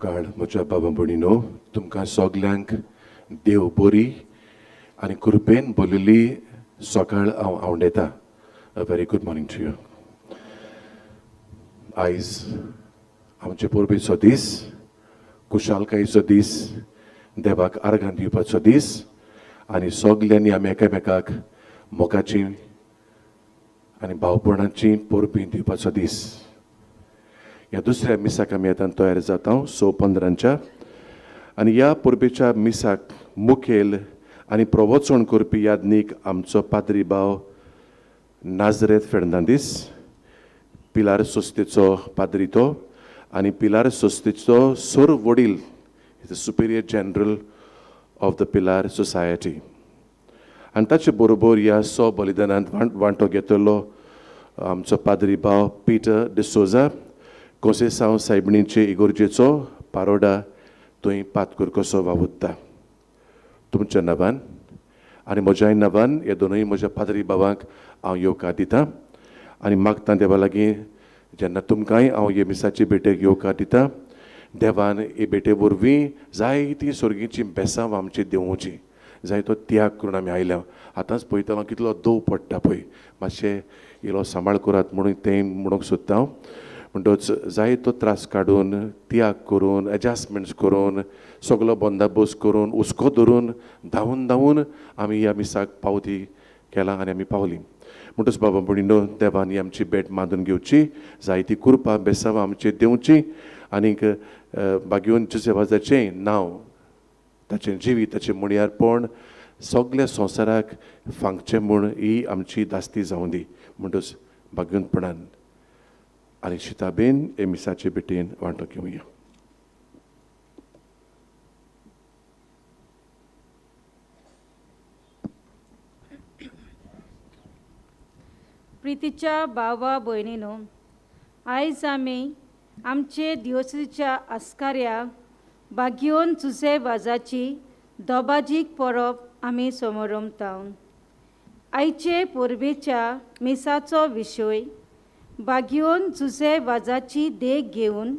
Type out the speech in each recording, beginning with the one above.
सकाळ म्हज्या बाबा भयणीनो तुमकां सगल्यांक देव बरी आनी कृपेन भरिल्ली सकाळ हांव आवडयतां. A very good morning to you. आयज आमचे परबेचो दीस, कुशालकायेचो दीस, देवाक आर्गां दिवपाचो दीस आनी सगल्यांनी आमी एकामेकाक मोगाची आनी भावपणाची परबी दिवपाचो दीस. ह्या दुसऱ्या मिसाक आमी आतां तयार जाता 6:15 आनी ह्या परबेच्या मिसाक मुखेल आनी प्रवचन करपी यादनीक आमचो पाद्री भाव नाझरेथ फेर्नांदीस, पिलार सोस्तेचो पाद्री तो आनी पिलार सोस्तेचो सोर वडील, the superior general of the Pilar society. आनी ताचे बरोबर ह्या बलिदानांत वांटो घेतलो आमचो पाद्री भाव पिटर डिसोजा, कोंसेसांव सायबिणीचे इगोर्जेचो पारोडा थंय पातकूर कसो वावुरता. तुमच्या नवान आनी म्हज्याय नवान हे दोनूय म्हज्या पाद्री भावांक हांव येवकार दितां आनी मागतां देवा लागीं जेन्ना तुमकांय हांव हे मिसाचे भेटेक येवकार दितां, देवान हे भेटे वरवीं जायतीं स्वर्गीची बेसांव आमची दिवची, जाय तो त्याग करून आमी आयल्या. आतांच पळयतालो कितलो दव पडटा पळय, मातशें इल्लो सांबाळ करात म्हणून तें म्हणूंक सोदता हांव. म्हणटच जाय तो त्रास काडून, त्याग करून, एडजस्टमेंट्स करून, सगलो बंदाबस्त करून, हुस्को धरून धांवून आमी ह्या मिसाक पावती केला आनी आमी पावलीं. म्हणटच बाबा भयणीनो, देवान ही आमची भेट मांडून घेवची, जायती कृपा बेसांव आमची दिवची आनीक बागेवन जुसेवाजाचें नांव, ताचें जिवीत, ताचें मुणयारपण सगल्या संवसाराक फांगचें म्हूण ही आमची दास्ती जावं दी. म्हणटच बागेवनपणान आनी शिताबेन हे मिसाचे भेटेन वांटो घेवया. प्रितीच्या भावा भयणीनो, आयज आमी आमचे दिवचेच्या आस्कार्याक बागेवन जुसेवाजाची दोबाजीक परब आमी समारंभता. आयचे परबेच्या मिसाचो विशय बागेवन जुसेवाजाची देख घेवन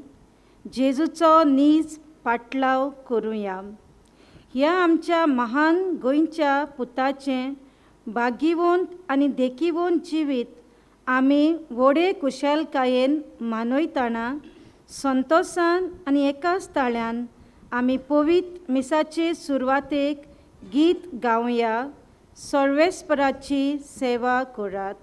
जेजूचो नीज पाटलाव करुया. ह्या आमच्या महान गोंयच्या पुताचें बागीवंत आनी देखीवंत जिवीत आमी व्हडे कुशलकायेन मानयतना संतोशान आनी एकाच ताळ्यान आमी पवित्र मिसाचे सुरवातेक गीत गावया. सर्वेस्पराची सेवा करात.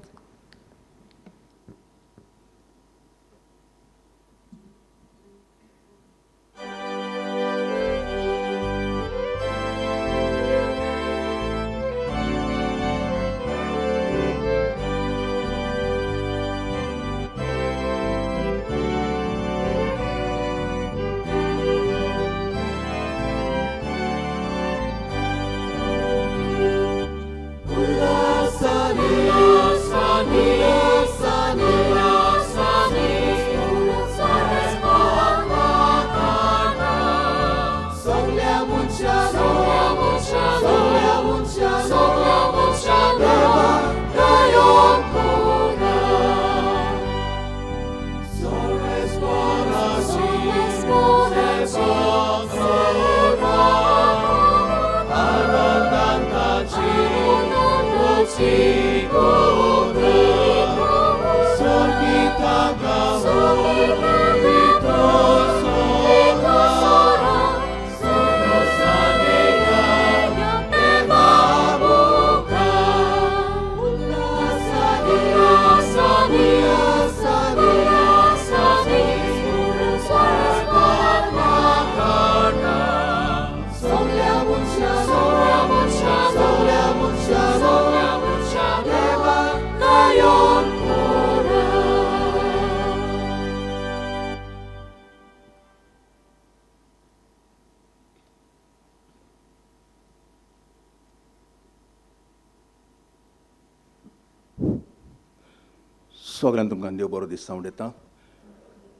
सगळ्यांक तुमकां देव बरो दीस जावं दिता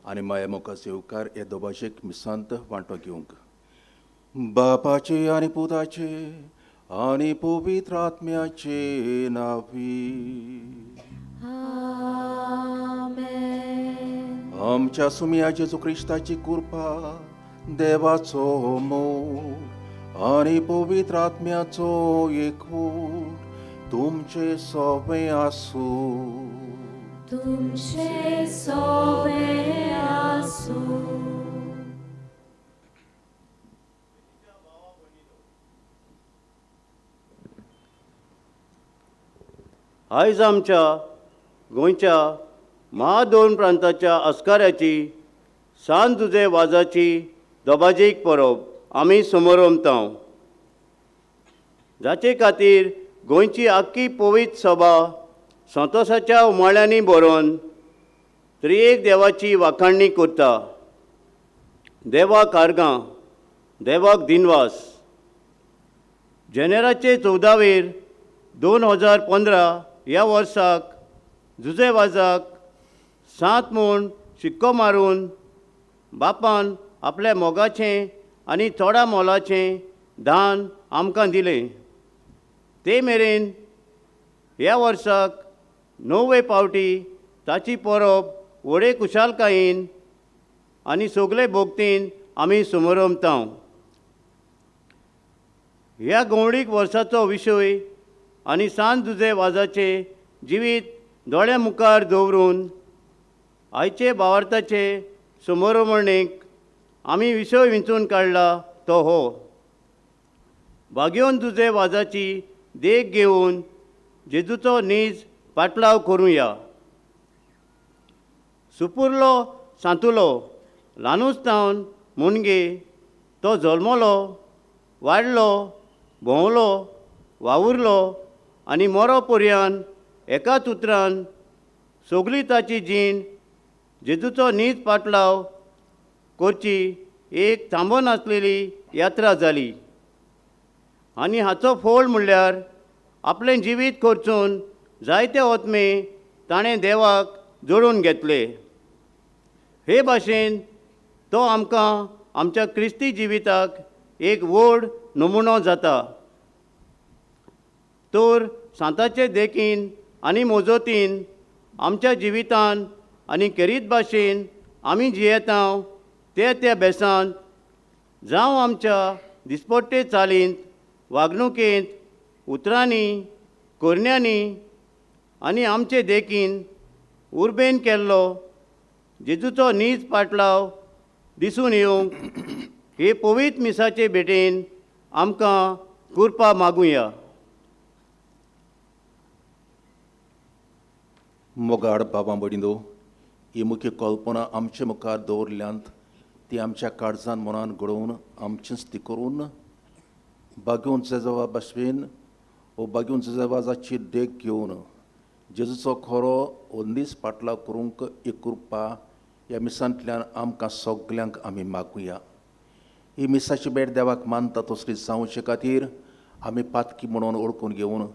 आनी माया मोका सेवकार हे दोबाशेक मिसांत वांटो घेवंक बापाचे आनी पुताचे आनी पवित्र आत्म्याचे नावी. आमच्या सुमिया जेजू क्रिस्ताची कृपा देवाचो मोग आणि पवित्र आत्म्याचो एकवट तुमचे सोबे आसूं. तुमचे सोबे आसूं. आयज आमच्या गोंयच्या दोन प्रांताच्या अस्काऱ्याची सांज दुजे वाजाची दोबाजीक परब आमी समोरमतांव. जाचे खातीर गोंयची आख्खी पवित्र सभा संतोशाच्या उमाळ्यांनी बरोवन त्रिएक देवाची वाखाणणी करता. देवाक आर्गां, देवाक दिनवास. जानेराचे 14 2015 ह्या वर्साक जुजे वाजाक 7 म्हूण शिक्को मारून बापान आपल्या मोगाचें आनी थोडा मोलाचें दान आमकां दिलें. ते मेरेन ह्या वर्साक 9वे फावटी ताची परब व्हडे खुशालकायेन आनी सगळे भोगतीन आमी समोरमतांव. ह्या गवळीक वर्साचो विशय आनी सांज दुजे वाजाचे जिवीत दोळ्या मुखार दवरून आयचे भावार्थाचे समोरमणेक आमी विशय विंचून काडला तो हो. भाग्योन दुजे वाजाची देख घेवन जेजूचो नीज पाटलाव करुया. सुपुर्लो सांतुलो ल्हानूचतावन मुणगे तो जल्मलो, वाडलो, भोंवलो, वावुरलो आनी मरो पर्यान एकाच उतरान सगळी ताची जीण जेजूचो नीज पाटलाव करची एक थांबोन आसलेली यात्रा जाली. आनी हाचो फळ म्हणल्यार आपलें जिवीत खर्चून जायते ओतमे ताणें देवाक जोडून घेतले. हे भाशेन तो आमकां आमच्या क्रिस्ती जिविताक एक व्हड नमुनो जाता. तर सांताचे देखीन आनी मोजोतीन आमच्या जिवितान आनी खेरीत भाशेन आमी जियेतांव त्या बेसांत जावं आमच्या दिसपट्टे चालींत, वागणुकेंत, उतरांनी, करण्यांनी आनी आमचे देखीन उर्बेन केल्लो जेजूचो नीज पाटलाव दिसून येवंक हे पवित्र मिसाचे भेटेन आमकां कृपा मागुया. मोगाड बाबा भयणीनो, ही मुख्य कल्पना आमचे मुखार दवरल्यांत ती आमच्या काळजान मनान घडोवन आमचेच ती करून बागून जेजवा बसवेन वो बागून जेजवाजाची देख घेवन जेजूचो खरो हो नीज पाटलाव करूंक एक कृपा ह्या मिसांतल्यान आमकां सगल्यांक आमी मागुया. ही मिसाची भेट देवाक मानता तसली जावचे खातीर आमी पातकी म्हणून ओळखून घेवन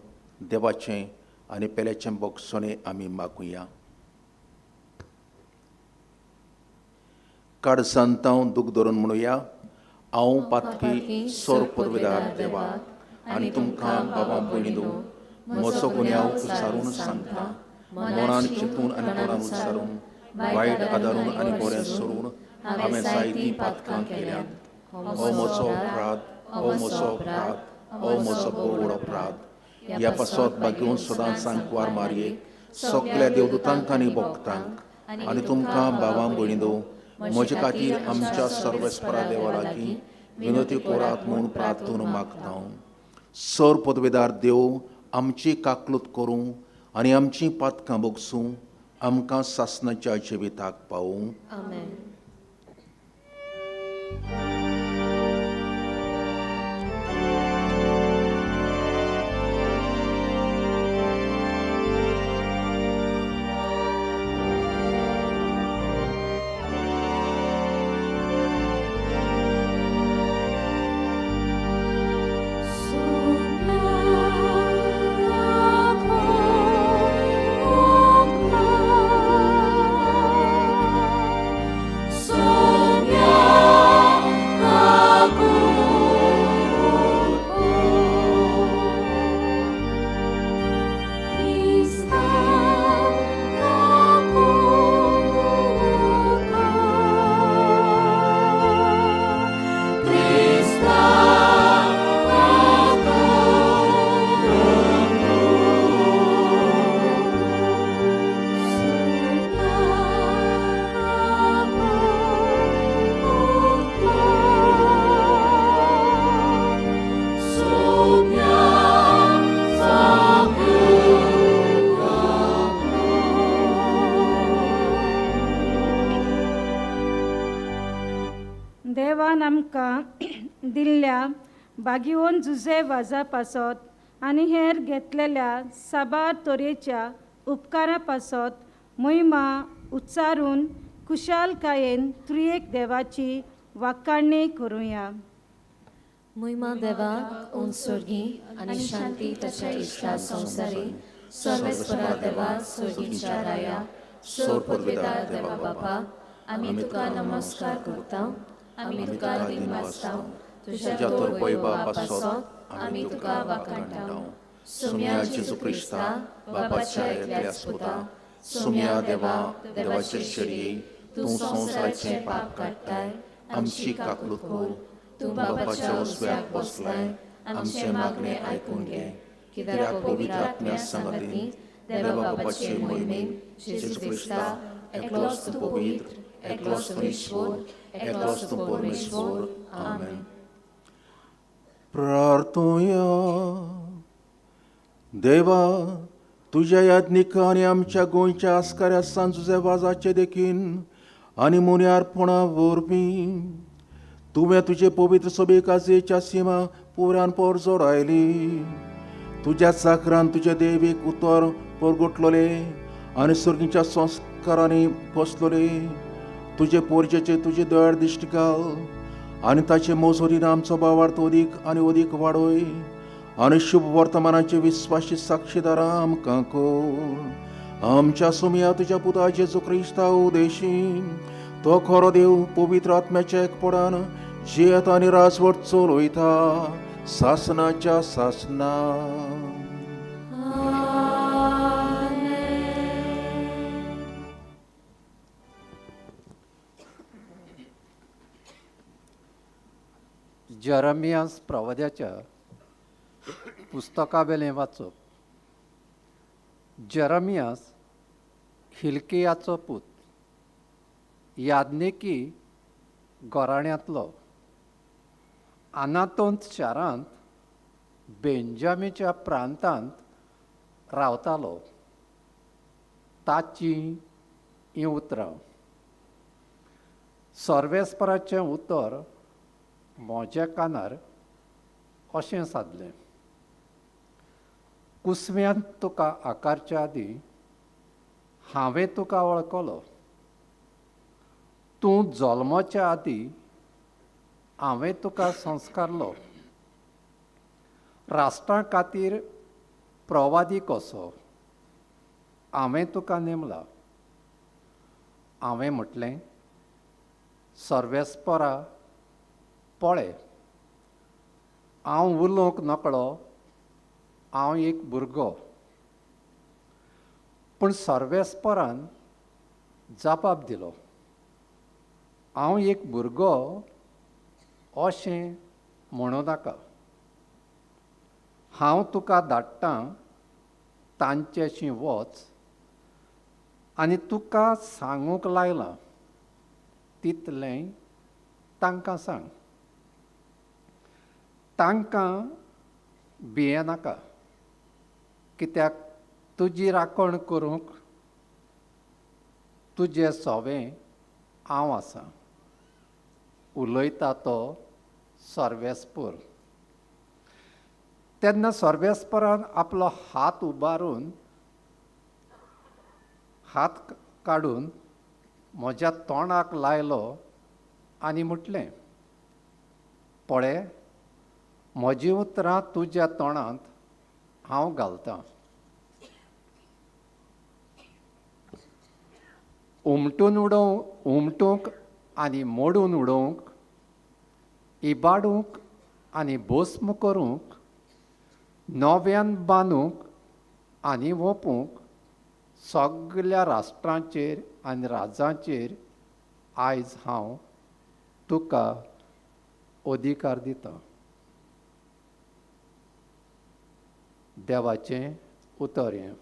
देवाचें आनी पेल्याचें बोगसोणें आमी मागुया. काळजांताव दूख धरून म्हणुया, हांव पातकी सोर परवेदार देवाक आनी तुमकां बाबा भयणीनो म्हजो गुन्यांव उच्चारून सांगता. मनान चिंतून आनी तोंडान उच्चारून वायट आदारून आनी बरें सोडून हांवें जायतीं पातकां केल्यांत. हो म्हजो अपराध, हो म्हजो अपराध, हो म्हजो व्हड अपराध. ह्या पासत बागेवन सदांच सांकवार मारयेक सगळ्या देवदूतांक आनी भक्तांक आनी तुमकां बाबा भयणीनो म्हजे खातीर आमच्या सर्वेस्परा देवा लागीं विनोती करात म्हूण प्रार्थून मागता. सर पदवेदार देव आमची काकलूत करूं आनी आमची पातकां बोगसूं आमकां सासणाच्या जिविताक पावूं. आमेन. आमकां दिल्ल्या बागीवन जुजे वाजा पासत आनी हेर घेतलेल्या साबार तोरेच्या उपकारा पासत मोहिमा उच्चारून कुशालकायेन त्रिएक देवाची वाखाणणी करुया. Muima Deva, un sorgi, आणि शांती त्याच्या इष्टा संसारी, सर्वेस्परा देवा, सोर्गींच्या राया, सोर पदवेदार देवा बापा, आम्ही तुका नमस्कार करता, आम्ही तुका दिन वाचता, तुझ्या तोर वैभवा पासत, आम्ही तुका वाखाणटा. सुम्या जेजू क्रिस्ता, बापाच्या एकल्या स्पुता, सुम्या देवा, देवाचे शरीर, तू संसाराचे पाप काडटाय, आमची काकूट कर. तू बापाच्या उजव्याक बसलाय, आमचे मागणे ऐकून घे. कित्याक पवित्र आत्म्या संगती, देवा बापाचे मोहिमेन, जेजू क्रिस्ता, एकलोच तू पवित्र, एकलोच तू ईश्वर, एकलोच तू परमेश्वर. आमेन. प्रार्थूया. देवा, तुझ्या याज्ञिका आनी आमच्या गोंयच्या आस्काऱ्या सांजुजे वाजाचे देखीन आनी मुन्यारपणा वरवीं तुवें तुजे पवित्र सभे काजेच्या सिमा पुरान पोर जोडायली. तुज्या चाकरान तुजे देवीक उतर परगटलोले आनी सर्गीच्या संस्कारांनी बसलोले. तुजे पोरजेचे तुजे दयाळ दिश्टी घाल आनी ताचे मोजोरीन आमचो भावार्थ अदीक आनी अदीक वाडय आनी शुभ वर्तमानाचे विस्वासी साक्षीदारां आमकां कर. आमच्या सुमया तुज्या पुता जेजू क्रिस्ता उदेशीन तो खरो देव पवित्र आत्म्याच्या एकपडान जियेत आनी राजवट चलयता सासनाच्या सासना. जेरमियास प्रवाद्याच्या पुस्तका वेलें वाचप. जेरमियास हिल्कियाचो पूत, याज्ञिकी घराण्यांतलो. आनातोंत शारांत बेंजामीच्या प्रांतांत रावतालो. ताची ही उतरां. सर्वेस्पराचें उतर म्हज्या कानार अशें सादलें. कुसव्यांत तुका आकारच्या आदीं हांवें तुका वळखलो. तूं जल्माच्या आदीं हांवें तुका संस्कारलो. राष्ट्रां खातीर प्रवादी कसो हांवें तुका नेमला. हांवें म्हटलें, सर्वेस्परा पळय, हांव उलोवंक नकळो, हांव एक भुरगो. पूण सर्वेस्परान जापाप दिलो, हांव एक भुरगो अशें म्हणूं नाका. हांव तुका धाडटां तांचेशी वच आनी तुका सांगूंक लायलां तितलें तांकां सांग. तांकां भियेनाका, कित्याक तुजी राखण करूंक तुजें सोवें हांव आसां. उलयता तो सर्वेस्पर. तेन्ना सर्वेस्परान आपलो हात उबारून हात काडून म्हज्या तोंडाक लायलो आनी म्हटलें, पळय, म्हजी उतरां तुज्या तोंडांत हांव घालतां. उमटूंक आनी मोडून उडोवंक, इबाडूंक आनी भस्म करूंक, नव्यान बांदूंक आनी ओपूंक सगळ्या राष्ट्रांचेर आनी राजांचेर आयज हांव तुका अधिकार दितां. देवाचें उतर हें.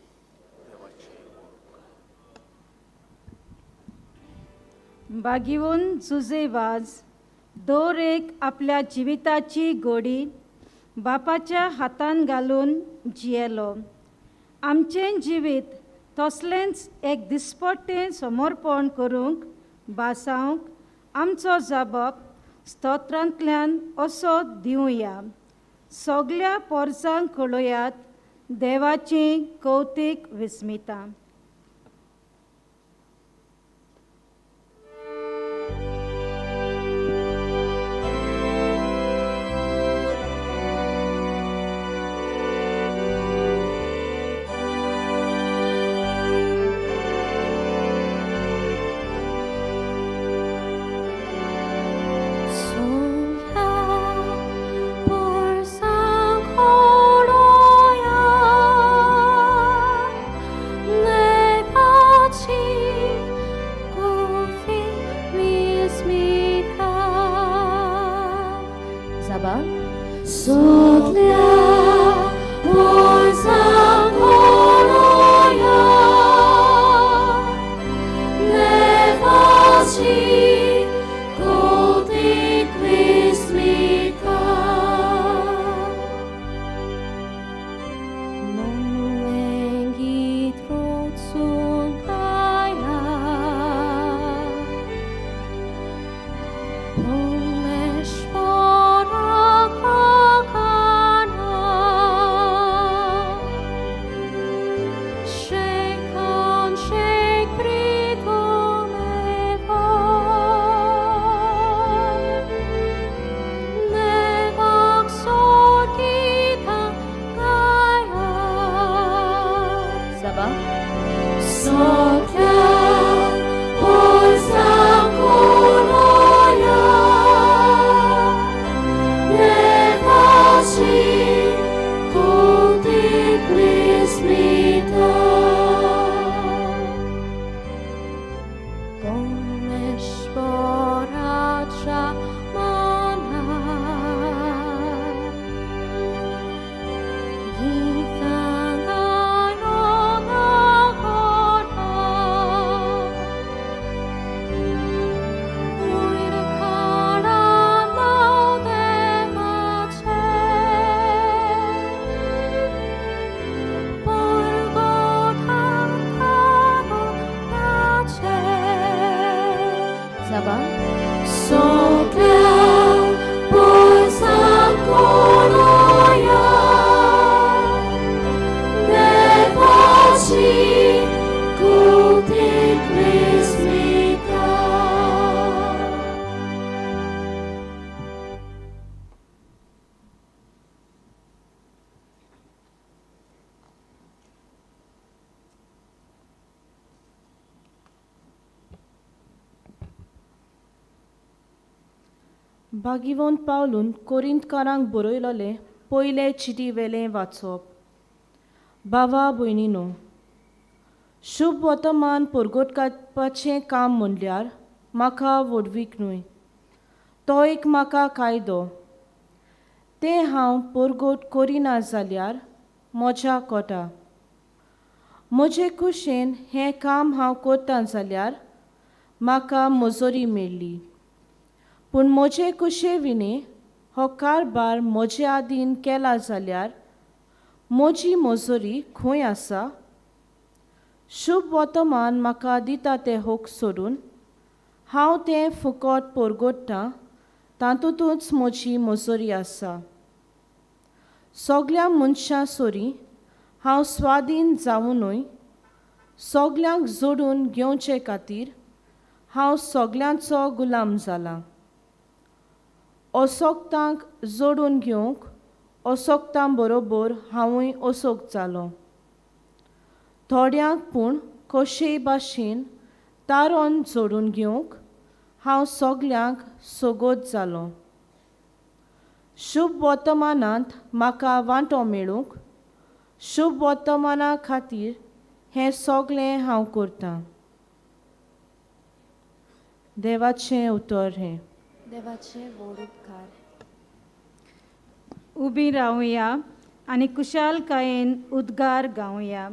बागीवन जुजे वाज दर एक आपल्या जिविताची गोडी बापाच्या हातान घालून जियेलो. आमचें जिवीत तसलेंच एक दिसपट्टें समर्पण करूंक बासावंक आमचो जबाब स्तोत्रांतल्यान असो दिवया. सगळ्या पोरसांक कळयात देवाची कौतीक विस्मिता. भागिवंत पावलून कोरिंतकारांक बरयलोलें पयलें चिटी वेलें वाचप. भावा भयणीनो, शुभ वर्तमान परगटपाचें काम म्हणल्यार म्हाका वडवीक न्हय. तो एक म्हाका कायदो. तें हांव परगट करिना जाल्यार म्हज्या कोटा. म्हजे कुशेन हें काम हांव करतां जाल्यार म्हाका मजुरी मेळ्ळी. पूण म्हजे कुशे विणे हो कारबार म्हजे आदीन केला जाल्यार म्हजी मजुरी खंय आसा? शुभ वर्तमान म्हाका दिता तें होक सोडून हांव तें फुकट परगट्टां तातूंतूच म्हजी मजुरी आसा. सगळ्या मनशां सोरी हांव स्वाधीन जावनूय सगळ्यांक जोडून घेवचे खातीर हांव सगळ्यांचो गुलाम जाला. असोक्तांक जोडून घेवंक असोक्तां बरोबर हांवूय असोक जालो. थोड्यांक पूण कशेय भाशेन तारोन जोडून घेवंक हांव सगळ्यांक सोगोत जालो. शुभ वर्तमानांत म्हाका वांटो मेळूंक शुभ वर्तमाना खातीर हें सगळें हांव करतां. देवाचें उतर हें. देवाचे व्हड उपकार. उबी रावया आनी कुशालकायेन उद्गार गावया.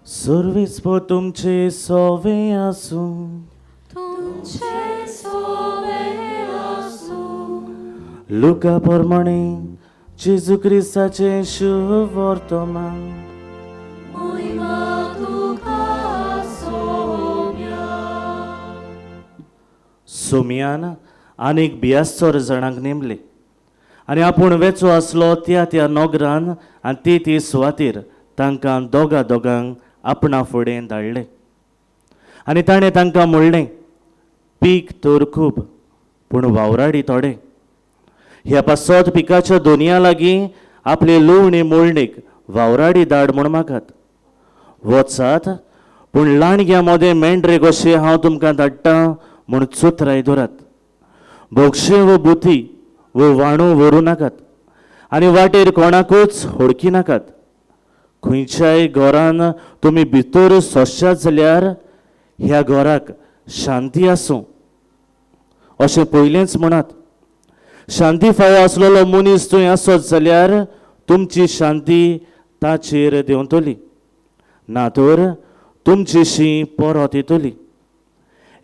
सर्वेस्पो तुमचे सोवे आसूं तुमचे सोवे आसूं लुका प्रमाणे जेजू क्रिस्ताचे शुभ वर्तमान मोहिमा तुका सोम्या सोमियान आनीक 42 जाणांक नेमले आनी आपूण वेचो आसलो त्या नोगरान आनी ती सुवातेर तांकां दोगांक आपणा फुडें धाडले आनी ताणें तांकां म्हणलें पीक तर खूब पूण वावराडी थोडे ह्या पासत पिकाच्या दोनया लागीं आपले लुवणी मोळणीक वावराडी धाड म्हूण मागात वचात पूण लाणग्या मोदें मेंढरे कशें हांव तुमकां धाडटां म्हूण चुत्राय धरात बोगशे व बुथी व वाणू व्हरू नाकात आनी वाटेर कोणाकूच होडकी नाकात खंयच्याय घरान तुमी भितर सोंशात जाल्यार ह्या घराक शांती आसूं अशें पयलेंच म्हणात शांती फावो आसलेलो मनीस थंय आसत जाल्यार तुमची शांती ताचेर देंवतली ना तर तुमची शीं परत येतली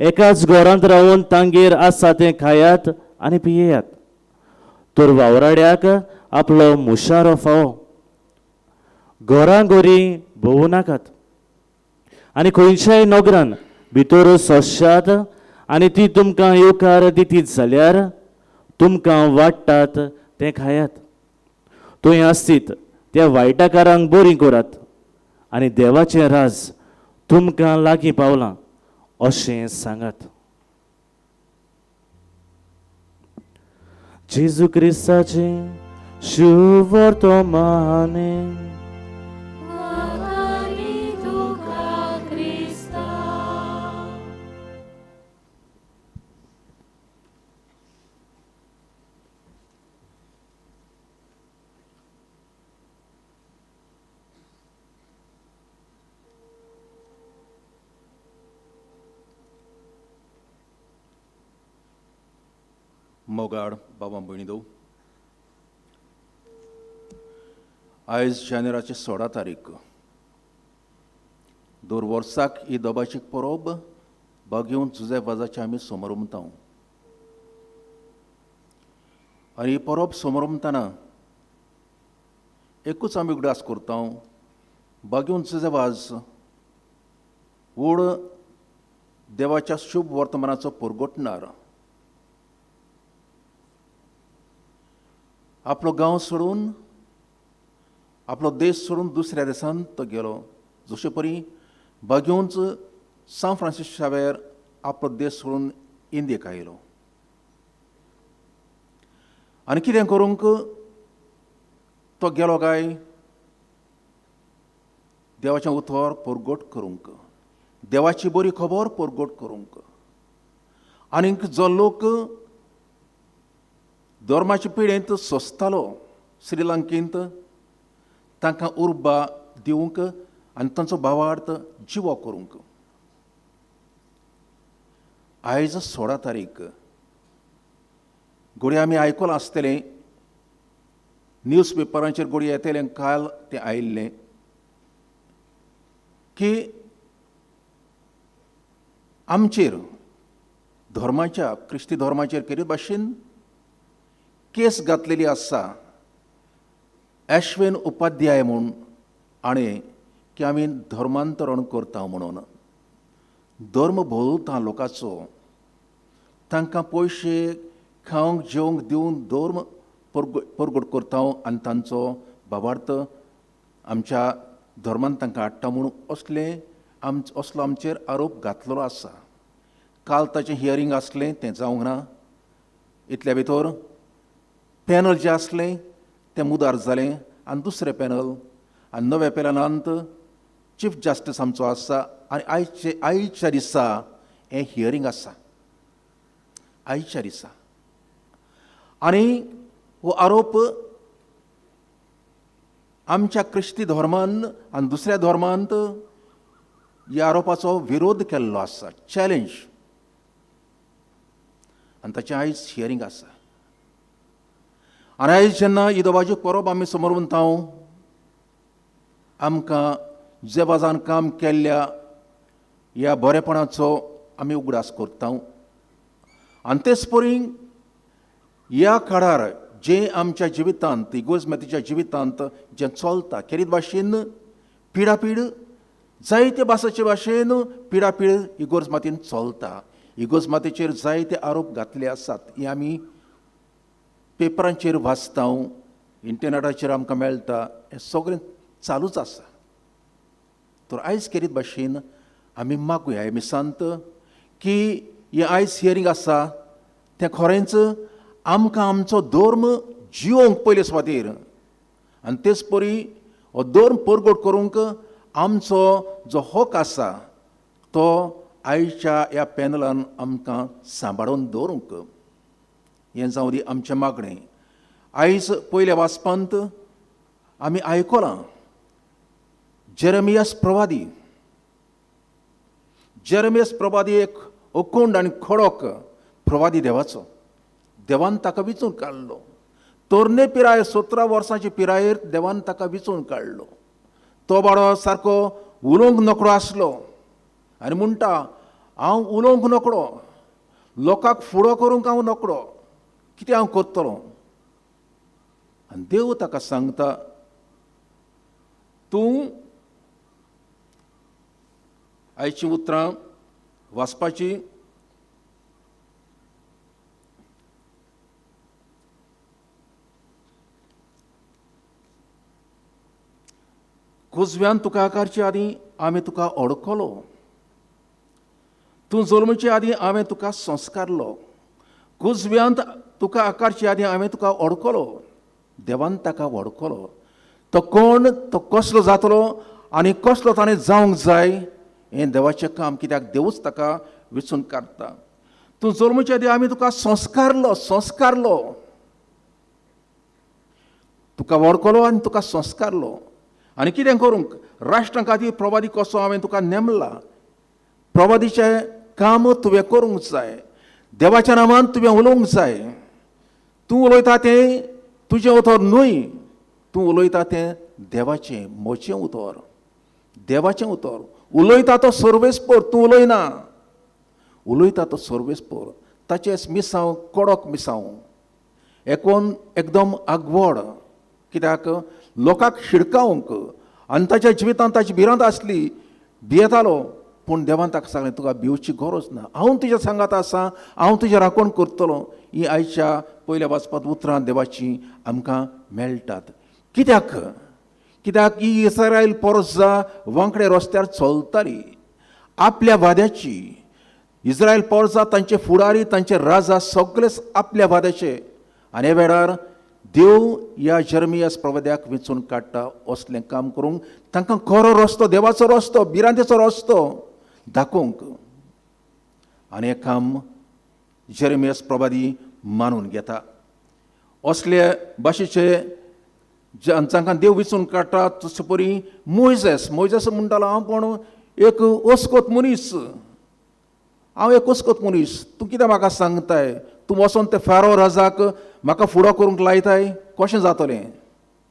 एकाच घरांत रावन तांगेर आसा तें खायात आनी पियेयात तर वावराड्याक आपलो मुशारो फावो घराघरी भोवू नाकात आनी खंयच्याय नोगरान भितर सोंशात आनी ती तुमकां येवकार दितीत जाल्यार तुमकां वाडटात तें खायात थंय आसतीत त्या वायटाकारांक बरी करात आनी देवाचें राज तुमकां लागीं पावलां अशें सांगात जेजू क्रिस्ताचें शुभ वर्तमाने वखाणी तुका क्रिस्ता मोगाड बाबा भयणीदो आयज जानेवारीची 16 तारीख 2 वर्साक ही दोबाची परब बागेवन जुजे वाजाचे आमी समोर उमतां आनी ही परब समोर उमतना एकूच आमी उगडास करता बागेवन जुजे वाज वड देवाच्या शुभ वर्तमानाचो परगोटणार आपलो गांव सोडून आपलो देश सोडून दुसऱ्या देशांत तो गेलो जशे परी बागेवंच सान फ्रांसीस शावेर आपलो देश सोडून इंडियेक आयलो आनी कितें करूंक तो गेलो काय देवाचें उतर परगट करूंक देवाची बरी खबर परगट करूंक आनीक जो लोक धर्माचे पिळेंत सोंसतालो श्रीलंकेंत तांकां उर्बा दिवंक आनी तांचो भावार्थ जिवो करूंक आयज 16 तारीख घोडी आमी आयकलां आसतलें न्यूज पेपरांचेर घोडी येतलें काल तें आयिल्लें की आमचेर धर्माच्या क्रिस्ती धर्माचेर केरी भाशेन केस घातलेली आसा अश्विन उपाध्याय म्हूण आनी की आमी धर्मांतरण करता म्हणून धर्म भोवता लोकांचो तांकां पयशे खावंक जेवंक दिवन धर्म परगट करता आनी तांचो भावार्थ आमच्या धर्मान तांकां हाडटा म्हणून असलो आमचेर आरोप घातलेलो आसा काल ताचें हियरींग आसलें तें जावंक ना इतल्या भितर पॅनल जें आसलें तें मुदार जालें आनी दुसरें पॅनल आनी नव्या पॅनलांत चीफ जस्टीस आमचो आसा आनी आयच्या दिसा हें हियरींग आसा आयच्या दिसा आनी हो आरोप आमच्या क्रिस्ती धर्मान आनी दुसऱ्या धर्मांत ह्या आरोपाचो विरोध केल्लो आसा चॅलेंज आनी ताचें आयज हियरींग आसा आनी आयज जेन्ना ईदोबाची परब आमी समोर उरता आमकां जेवाजान काम केल्ल्या ह्या बरेपणाचो आमी उगडास करता आनी तेच परी ह्या काळार जें आमच्या जिवितांत इगोजमेतीच्या जिवितांत जें चलता खेरीत भाशेन पिडापीड जायते भासाचे भाशेन पिडापीड इगोजमातीन चलता. इगोजमातीचेर जायते आरोप घातले आसात. हे आमी पेपरांचेर वाचता, इंटरनेटाचेर आमकां मेळटा. हें सगळें चालूच आसा. तर आयज खेरीत भाशेन आमी मागुया हे मिसांत की हें आयज हियरींग आसा तें खरेंच आमकां आमचो धर्म जिवंक पयले सुवातेर आनी तेच परी हो धर्म परगट करूंक आमचो जो हक आसा तो आयच्या ह्या पॅनलान आमकां सांबाळून दवरूंक हें जावं दी आमचें मागणें. आयज पयल्या वाचपांत आमी आयकलां जेरेमियास प्रवादी एक अखंड आनी खडक प्रवादी देवाचो. देवान ताका विचून काडलो. तरणे पिराय 17 वर्सांचे पिरायेर देवान ताका विचून काडलो. तो बाळो सारको उलोवंक नकळो आसलो आनी म्हणटा हांव उलोवंक नकळो, लोकांक फुडो करूंक हांव नकळो, कितें हांव करतलो. आनी देव ताका सांगता तूं आयचीं उतरां वाचपाची. कुजव्यान तुका आकारचे आदीं हांवें तुका ओळखलो. तूं जल्मचे आदीं हांवें तुका संस्कारलो. कुजव्यांत तुका आकारचे आदीं हांवें तुका ओळखलो. देवान ताका वळखलो. तो कोण, तो कसलो जातलो आनी कसलो ताणें जावंक जाय हें देवाचें काम, कित्याक देवूच ताका वेंचून काडटा. तूं जल्मचे आदीं हांवें तुका संस्कारलो. तुका वळखलो आनी तुका संस्कारलो. आनी कितें करूंक राष्ट्रां खातीर प्रवादी कसो हांवें तुका नेमला. प्रवादीचें काम तुवें करूंक जाय. देवाच्या नांवान तुवें उलोवंक जाय. तूं उलयता तें तुजें उतर न्हय, तूं उलयता तें देवाचें, म्हजें उतर, देवाचें उतर. उलयता तो सर्वेस्पर, तूं उलयना. उलयता तो सर्वेस्पर. ताचें मिसांव कडक मिसांव, एकूण एकदम आगवड, कित्याक लोकांक शिडकावंक आनी ताच्या जिवितांत ताची भिरांत आसली, भियेतालो. पूण देवान ताका सांगलें तुका भिवची गरज ना, हांव तुज्या सांगात आसां, हांव तुजें राखण करतलो. ही आयच्या पयल्या वाचपांत उतरां देवाचीं आमकां मेळटात. कित्याक ही इस्रायल पोरसां वांकडे रस्त्यार चलतालीं आपल्या वाद्याची. इस्रायल पोरसां, तांचे फुडारी, तांचे राजा सगळेच आपल्या वाद्याचे. आनी ह्या वेळार देव ह्या जेरेमियास प्रवाद्याक वेंचून काडटा असलें काम करूंक, तांकां खरो रस्तो, देवाचो रस्तो, भिरांतेचो रस्तो दाखोवंक. आनी हें काम जेरेमियास प्रवादी मानून घेता. असले भाशेचे जांकां देव वेंचून काडटा तशे परी मोइजेस म्हणटालो हांव पण एक ओस्कोत मनीस, तूं कितें म्हाका सांगताय? तूं वचोन ते फारो राजाक म्हाका फुडो करूंक लायताय? कशें जातलें?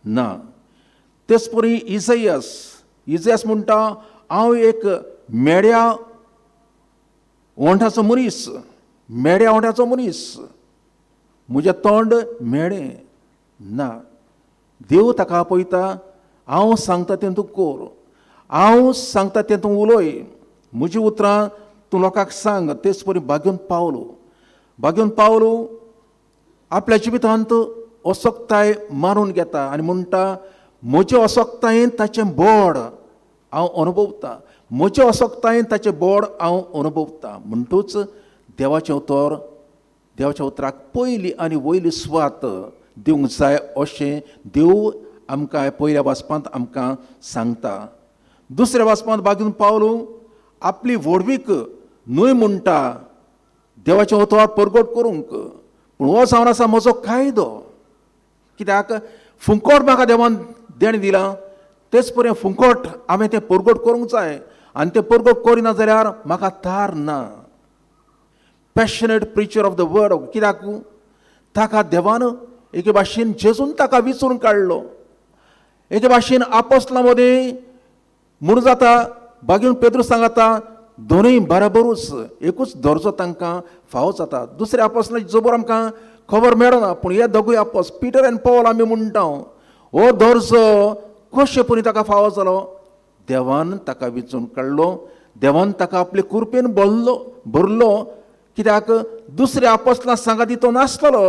ना. तेच परी इजयास म्हणटा हांव एक मेड्या ओंठाचो मनीस, म्हजें तोंड मेडें ना. देव ताका आपयता, हांव सांगता तें तूं कर, हांव सांगता तें तूं उलय, म्हजीं उतरां तूं लोकांक सांग. तेच परी बागेवन पावलो आपल्या जिवितांत असक्ताय मारून घेता आनी म्हणटा म्हजे असक्तायेन ताचें बोड हांव अनुभवता, म्हजे असक्तायेन ताचें बोड हांव अनुभवता. म्हणटूच देवाचें उतराक पयली आनी वयली सुवात दिवंक जाय अशें देव आमकां पयल्या वाचपांत आमकां सांगता. दुसऱ्या वाचपांत बागेवन पावलो आपली व्हडवीक न्हय म्हणटा देवाचें उतर परगट करूंक. पूण हो जावन आसा म्हजो कायदो, कित्याक फुंकट म्हाका देवान देण दिलां, तेच परी फुंकट हांवें तें परगट करूंक जाय. आनी तें परगट करिना जाल्यार म्हाका तार ना. Passionate preacher of the word, कित्याक ताका देवान एके भाशेन जेजून ताका विचून काडलो. एके भाशेन आपोस्तलां मदें म्हणून जाता बागेवन पेद्रू सांगता दोनूय बराबरूच एकूच दर्जो तांकां फावो जाता. दुसऱ्या आपोसलाची जबर आमकां खबर मेळना, पूण हे दोगूय आपोस पिटर आनी पॉल आमी म्हणटा हो दर्जो कशे परी ताका फावो जालो. देवान ताका विचून काडलो, देवान ताका आपले कुरपेन भरलो. कित्याक दुसऱ्या आपोसलां सांगाती तो नासलो.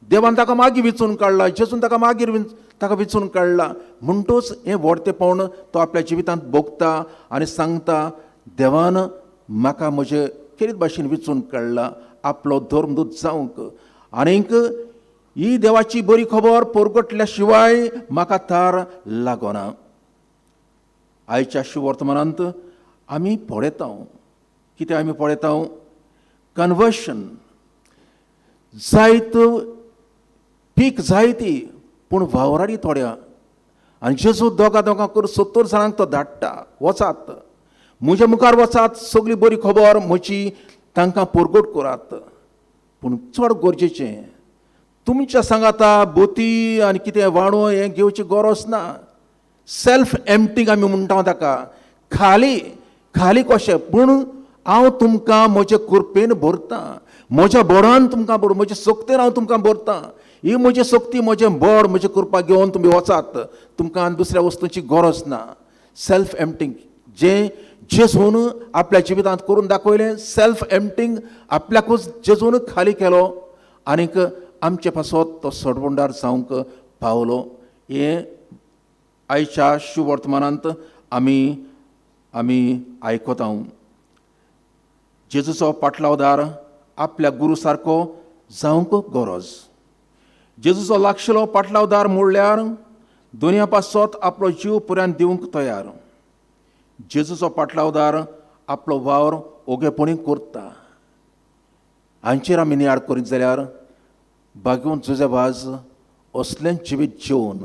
देवान ताका मागीर विचून काडला, जेजून ताका मागीर ताका विचून काडला. म्हणटूच हें व्हडतेपण तो आपल्या जिवितांत भोगता आनी सांगता देवान म्हाका म्हजे खेरीत भाशेन विचून काडला आपलो धर्मदूत जावंक. आनीक ही देवाची बरी खबर परगटल्या शिवाय म्हाका तार लागना. आयच्या वर्तमानांत आमी पळयता, कितें आमी पळयता, कन्वर्शन जायत पीक जायती पूण वावराडी थोड्या. आनी जेजू दोगां करून 70 जाणांक तो धाडटा, वचात म्हज्या मुखार वचात, सगळी बरी खबर म्हजी तांकां परगट करात. पूण चड गरजेचें तुमच्या सांगाता बोती आनी कितें वाणू हें घेवची गरज ना. सेल्फ एम्प्टींग आमी म्हणटा ताका, खाली कशें, पूण हांव तुमकां म्हजे कुरपेन भरतां, म्हज्या बळान तुमकां भर, म्हजे सोकतेन हांव तुमकां भरतां. ही म्हजी सोकती, म्हजें बळ, म्हजे कुरपा घेवन तुमी वचात, तुमकां दुसऱ्या वस्तूंची गरज ना. सेल्फ एम्प्टींग जें जेजून आपल्या जिवितांत करून दाखयलें. सेल्फ एम्प्टींग आपल्याकूच जेजून खाली केलो आनीक आमचे पासत तो सडवंडार जावंक पावलो. हें आयच्या वर्तमानांत आमी आयकता. जेजूचो पाटलावदार आपल्या गुरू सारको जावंक गरज. जेजूचो लागशिल्लो पाटलावदार म्हणल्यार दुनिया पासत आपलो जीव पुरान दिवंक तयार. जेजूचो पाटलावदार आपलो वावर ओगेपणी करता. हांचेर आमी नियाळ करीत जाल्यार बागेवन जुजेबाज असलें जिवीत जेवन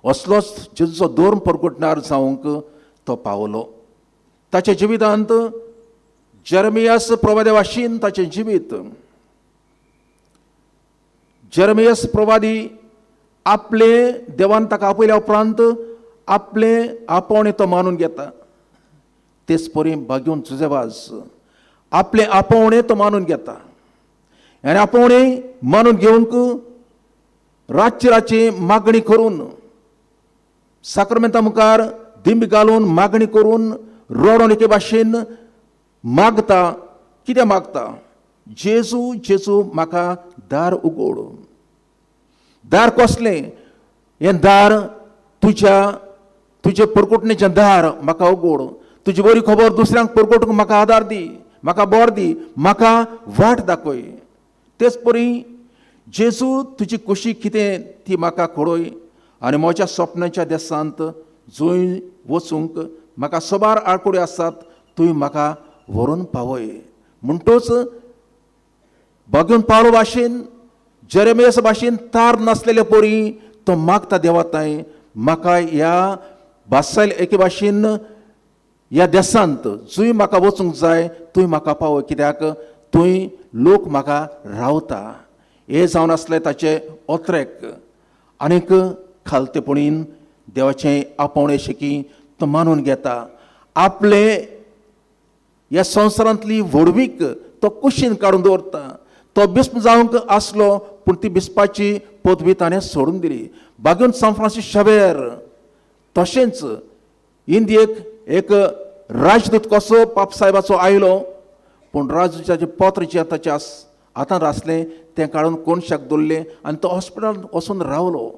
असलोच जेजूचो धर्म परगटणार जावंक तो पावलो. ताच्या जिवितांत जेरमियास प्रवादी भाशेन ताचें जिवीत. जेरमियास प्रवादी आपले देवान ताका आपयल्या उपरांत आपले आपोवणे तो मानून घेता. तेच परी बागेवन जुजेबाज आपले आपोवणे तो मानून घेता. आनी आपोवणे मानून घेवंक रातची मागणी करून, साक्रमेंता मुखार दिंब घालून मागणी करून रडोन एके भाशेन मागता. कितें मागता? जेजू म्हाका दार उगड. दार कसलें? हें दार तुजे परगटणेचें दार म्हाका उगड. तुजी बरी खबर दुसऱ्यांक परगटूंक म्हाका आदार दी, म्हाका बोर दी, म्हाका वाट दाखय. तेच परी जेजू तुजी खोशी कितें ती म्हाका कळय आनी म्हज्या स्वप्नाच्या देसांत जंय वचूंक म्हाका सोबार आडकुड्यो आसात थंय म्हाका व्हरून पावय. म्हणटूच बागेवन पावलो भाशेन, जेरेमियास भाशेन तार नासलेले परी तो मागता देवा ताई, म्हाका ह्या बासायल एके भाशेन ह्या देसांत जंय म्हाका वचूंक जाय थंय म्हाका पावय, कित्याक थंय लोक म्हाका रावता. हे जावन आसलें ताचे ओत्रेक. आनीक खालतेपणीन देवाचें आपोवणें शिकी तो मानून घेता. आपले ह्या संवसारांतली व्हडवीक तो कुशीन काडून दवरता. तो बिस्प जावंक आसलो पूण ती बिस्पाची पदवी ताणें सोडून दिली. बागेवन सान फ्रांसीस शावेर तशेंच इंडियेक एक राजदूत कसो पाप साहेबाचो आयलो, पूण राजदूताचें पत्र जें ताच्या हातांत आसलें तें काडून कोणशाक दवरलें आनी तो हॉस्पिटलांत वचून रावलो.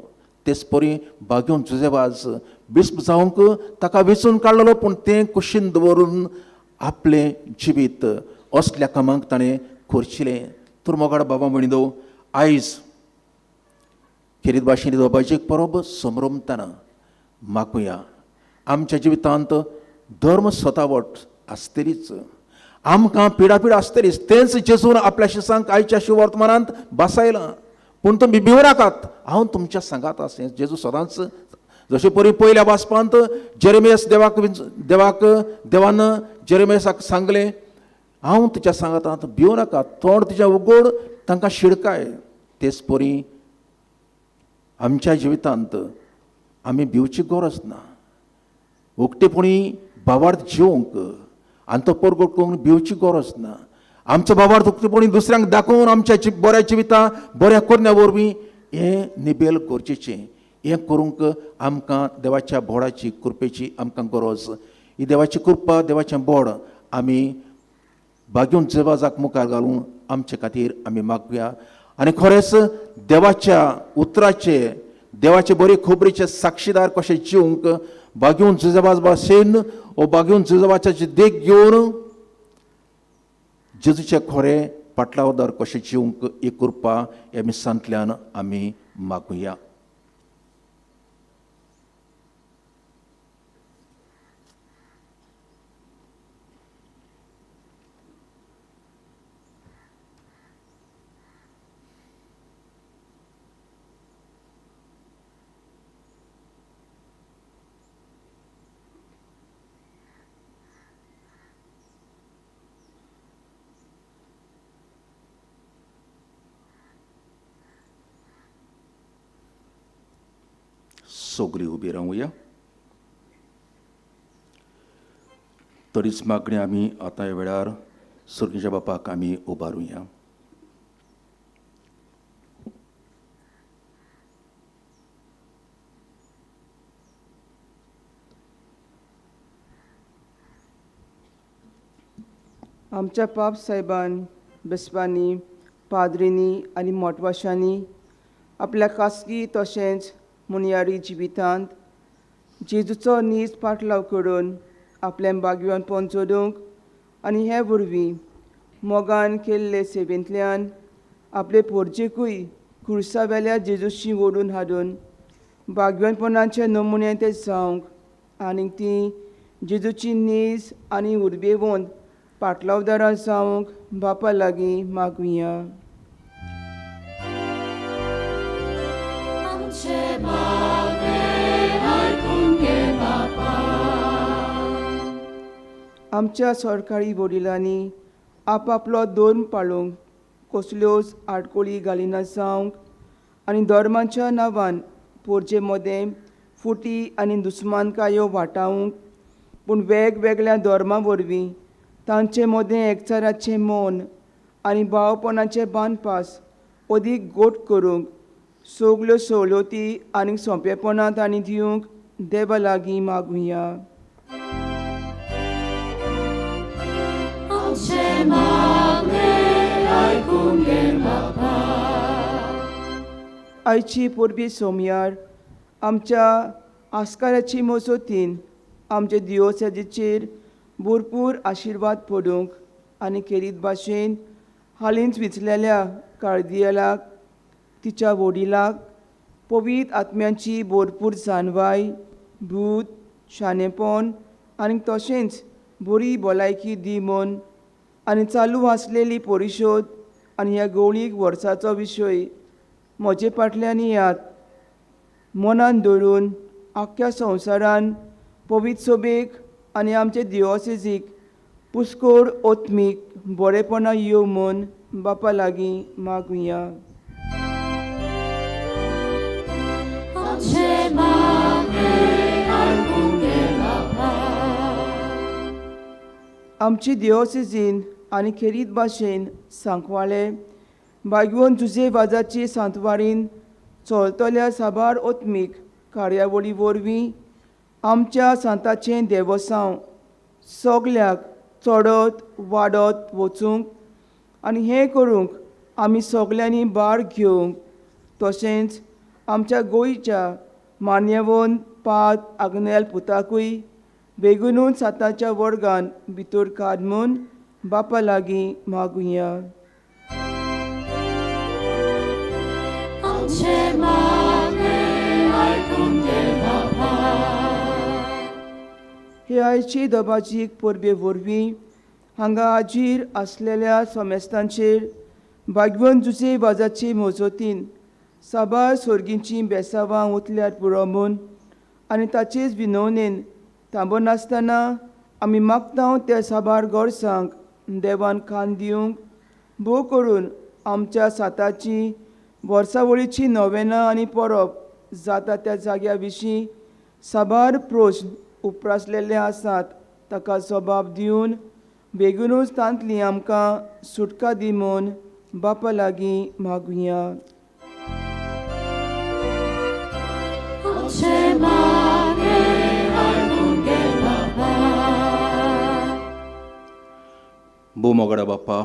तेच परी बागेवन जुजेबाज बिस्प जावंक ताका वेचून काडलेलो, पूण तें कुशीन दवरून आपलें जिवीत असल्या कामाक ताणें करचिलें. तर मोगाड बाबा म्हणिदो, आयज खेरीत भाशेन दोबाची एक परब समरमतना मागुया. आमच्या जिवितांत धर्म स्वतावट आसतलीच, आमकां पिडापीड आसतलीच. तेंच जेजून आपल्या शिसांक आयच्या वर्तमानांत बसयलां. पूण तुमी भिवू नाकात, हांव तुमच्या सांगात आसा. जेजू सदांच जशे परी पयल्या वाचपांत जेरेमियास देवान जेरेमियासाक सांगलें, हांव तुज्या सांगात, भिवू नाका, तोंड तुज्या उगड, तांकां शिडकाय. तेच परी आमच्या जिवितांत आमी भिवची गरज ना. उक्तेपणी भावार्थ जेवंक आनी तो परगट करून भिवची गरज ना. आमचो भावार्थ उक्तेपणी दुसऱ्यांक दाखोवन आमच्या बऱ्या जिवितां बऱ्या करण्या वरवीं हें निबेल गरजेचें. हें करूंक आमकां देवाच्या बोडाची कृपेची आमकां गरज. ही देवाची कृपा देवाचें बोड आमी बागेवन जेवाजाक मुखार घालून आमचे खातीर आमी मागुया. आनी खरेंच देवाच्या उतराचे देवाचे बरे खबरीचे साक्षीदार कशे जिवंक बागेवन जेजबाज भाशेन वो बागेवन जेजबाचे देख घेवन जेजूचे खरें पाटलावदार कशे जिवंक ही कृपा ह्या मिसांतल्यान आमी मागुया. सगळीं उबी रावुया. तरीच मागणी आमी आतां ह्या वेळार सर्गीच्या बापाक आमी उबारुया. आमच्या पाप साहेबान बेस्पांनी पाद्रींनी आनी मोटवाशांनी आपल्या खासगी तशेंच मुनयारी जिवितांत जेजूचो नीज पाटलाव करून आपल्या बागवान पोंचोवंक आनी हे वरवीं मोगान केल्ले सेवेंतल्यान आपले पोरजेकूय खुर्सा वेल्या जेजूशी ओडून हाडून बागवानपणाचे नमुने ते जावंक आनी ती जेजूची नीज आनी उर्बेवंत पाटलावदारां जावंक बापा लागीं मागुया. आमच्या सरकारी वडिलांनी आपापलो दोन पाळोवंक कसल्योच आडकोळी घालिना जावंक आनी धर्माच्या नांवान पोरचे मदें फुटी आनी दुस्मानकायो वाटावंक पूण वेगवेगळ्या धर्मां वरवीं तांचे मदें एकचाराचें मौन आनी भावपणाचें बांदपास अदीक गोट करूंक सगल्यो सवलती आनी सोंपेपणां तांणी दिवंक देवा लागीं मागुया. आयची परबी सोमयार आमच्या आस्काराची मजतीन आमचे दिवोसेजीचेर भरपूर आशिर्वाद पडूंक आनी खेरीत भाशेन हालींच विचलेल्या कार्दियलाक तिच्या वडिलाक पवित्र आत्म्याची भरपूर जाणवाय भूत शाणेपण आनी तशेंच बरी भलायकी दी म्हूण आनी चालू आसलेली परिशोध आनी ह्या गवळीक वर्साचो विशय म्हजे फाटल्यान याद मनान धरून आख्ख्या संवसारान पवित्र सभेक आनी आमचे दिवोसेजीक पुस्कोर ओत्मीक बरेपणां येवं म्हूण बापा लागीं मागुया. आमची दिवोसेजीन आनी खेरीत भाशेन सांकवाळे बागवून जुजे वाजाची सांतवाडीन चलतल्या साबार ओत्मीक कार्यावळी वरवीं आमच्या सांताचें देवसांव सगल्याक चडत वाडत वचूंक आनी हें करूंक आमी सगल्यांनी भार घेवंक तशेंच आमच्या गोंयच्या मान्यवंत पाद आग्नेल पुताकूय बेगूनूच साताच्या वर्गान भितर काड म्हूण बापा लागीं मागुया. हे आयची दबाजीक परबे वरवीं हांगा हाजीर आसलेल्या सोमेस्तांचेर बागवंत जुजे वाजाची मोजतीन साबार सर्गींची बेसांवां उतल्यार पुरो म्हूण आनी ताचेच विनवणेन थांबून नासतना आमी मागता त्या साबार गोरसांक देवान खाण दिवंक भोव करून आमच्या साताची वर्सावळीची नोवेनां आनी परब जाता त्या जाग्या विशीं साबार प्रश्न उपरासलेले आसात ताका जबाब दिवन बेगीनूच तांतली आमकां सुटका दी म्हूण बापा लागीं मागुया. मोगडा बाप्पा,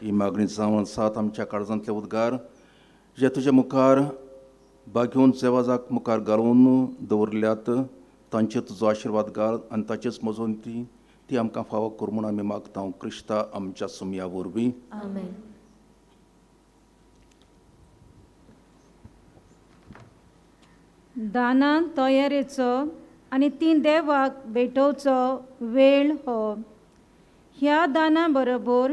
ही मागणी जावन आसात आमच्या काळजांतले उद्गार जे तुजे मुखार बागेवन जेवाजाक मुखार घालून दवरल्यात तांचेर तुजो आशिर्वाद घाल आनी ताचेच मजून ती आमकां फावो कर म्हूण आमी मागता. क्रिस्ता आमच्या सुमया वरवीं. आमेन. दानान तयारेचो आनी ती देवाक भेटोवचो वेळ हो. ह्या दाना बरोबर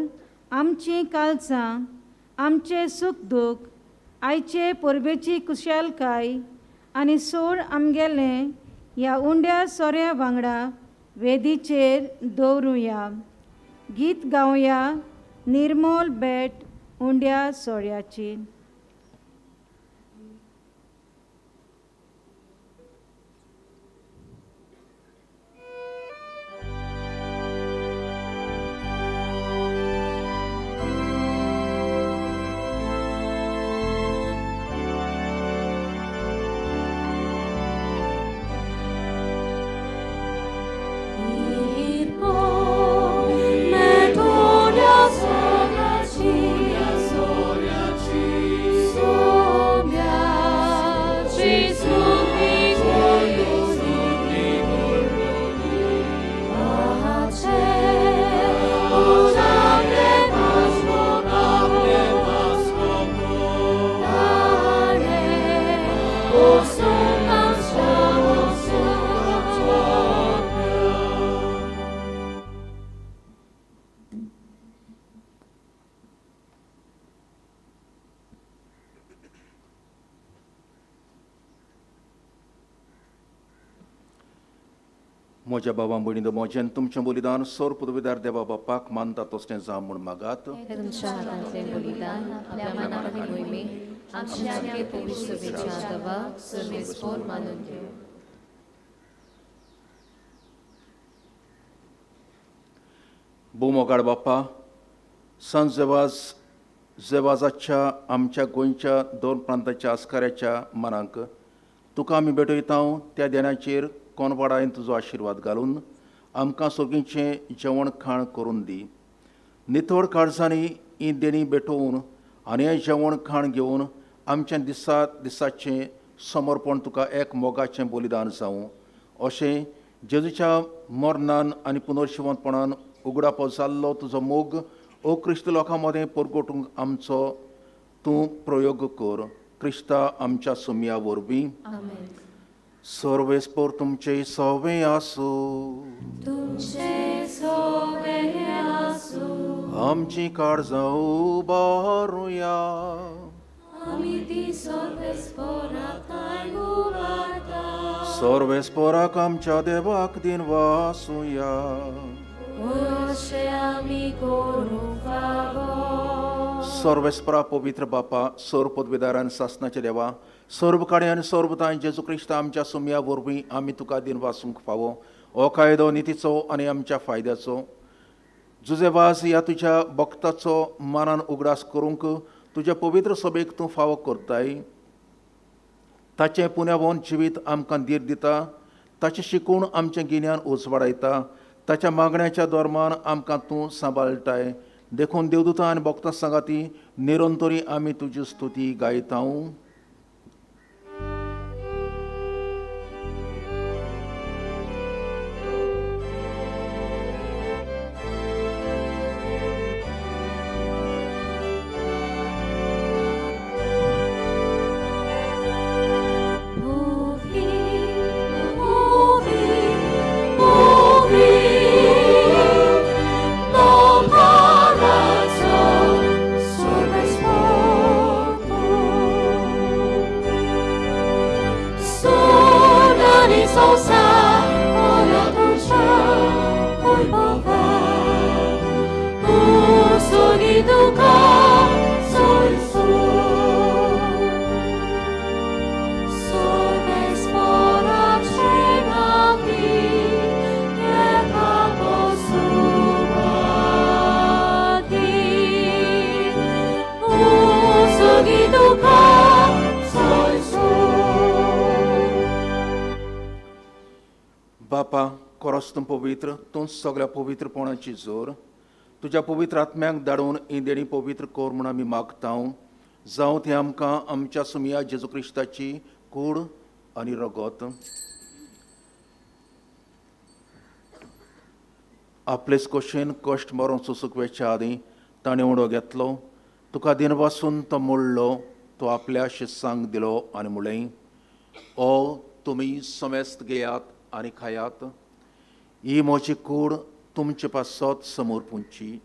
आमचीं काळजां, आमचे सुख दूख, आयचे परबेची कुशलकाय आनी सोड आमगेले ह्या उंड्या सोऱ्या वांगडा वेदीचेर दवरुया. गीत गावया निर्मोल भेट उंड्या सोऱ्याची. म्हज्या बाबा भयणींनो, म्हजें तुमचें बलिदान सौर पदवीदार देवा बापाक मानता तसलें जावं म्हूण मागात. हे तुमच्या हातांतलें बलिदान आपल्या मनाची मोहिमे आमचे सामके पवित्र विचार दवा सर्वेस्पोर मानून घेऊ. मोगाड बाप्पा, संत जेवाजाच्या आमच्या गोंयच्या 2 प्रांताच्या आस्काऱ्याच्या मनाक तुका आमी भेटयता. त्या देण्याचेर कोनवाडायन तुजो आशिर्वाद घालून आमकां सोगींचें जेवण खाण करून दी. नितळ काळजांनी ही देणी भेटोवन आनी हें जेवण खाण घेवन आमच्या दिसाचें समर्पण तुका एक मोगाचें बलिदान जावं. अशें जेजूच्या मरणान आनी पुनर्शिवंतपणान उगडापो जाल्लो तुजो मोग ओ क्रिस्त लोकां मदें परगटूंक आमचो तूं प्रयोग कर. क्रिस्ता आमच्या सुमया वरवीं. सर्वेस्पोर तुमचे सवे आसूं. आमची काळजां उबारुया. सर्वेस्पोराक आमच्या देवाक दिन वासुया. सर्वेस्परा पवित्र बापा, सर्व पदवीदारान सासनाचे देवा, सर्व काडे आनी सर्वताय जेजू क्रिस्त आमच्या सुमया वरवीं आमी तुका दिन वासूंक फावो. हो कायदो नितीचो आनी आमच्या फायद्याचो. जुजे वाज ह्या तुज्या भक्ताचो मानान उगडास करूंक तुज्या पवित्र सभेक तूं फावो करताय. ताचें पुण्यावोन जिवीत आमकां धीर दिता. ताचें शिकून आमचें गिन्यान उजवाडायता. ताच्या मागण्याच्या धर्मान आमकां तूं सांबाळटाय. देखून देवदूतां आनी भक्तां सांगाती निरंतरी आमी तुजी स्तुती गायता. परस्तूम पवित्र तूं सगळ्या पवित्रपणाची जोर तुज्या पवित्र आत्म्याक धाडून ही देणी पवित्र कोर म्हूण आमी मागतां जावं ती आमकां आमच्या सुमिया जेजू क्रिस्ताची कूड आनी रगत आपलेच कशेन कश्ट मरून सुसूक वेच्या आदीं ताणें उडो घेतलो तुका दिनपासून तो मोडलो तो आपल्या शिस्सांक दिलो आनी म्हळें ओ तुमी समेस्त घेयात आनी खायात ही म्हजी कूड तुमचे पासत समोर पुंची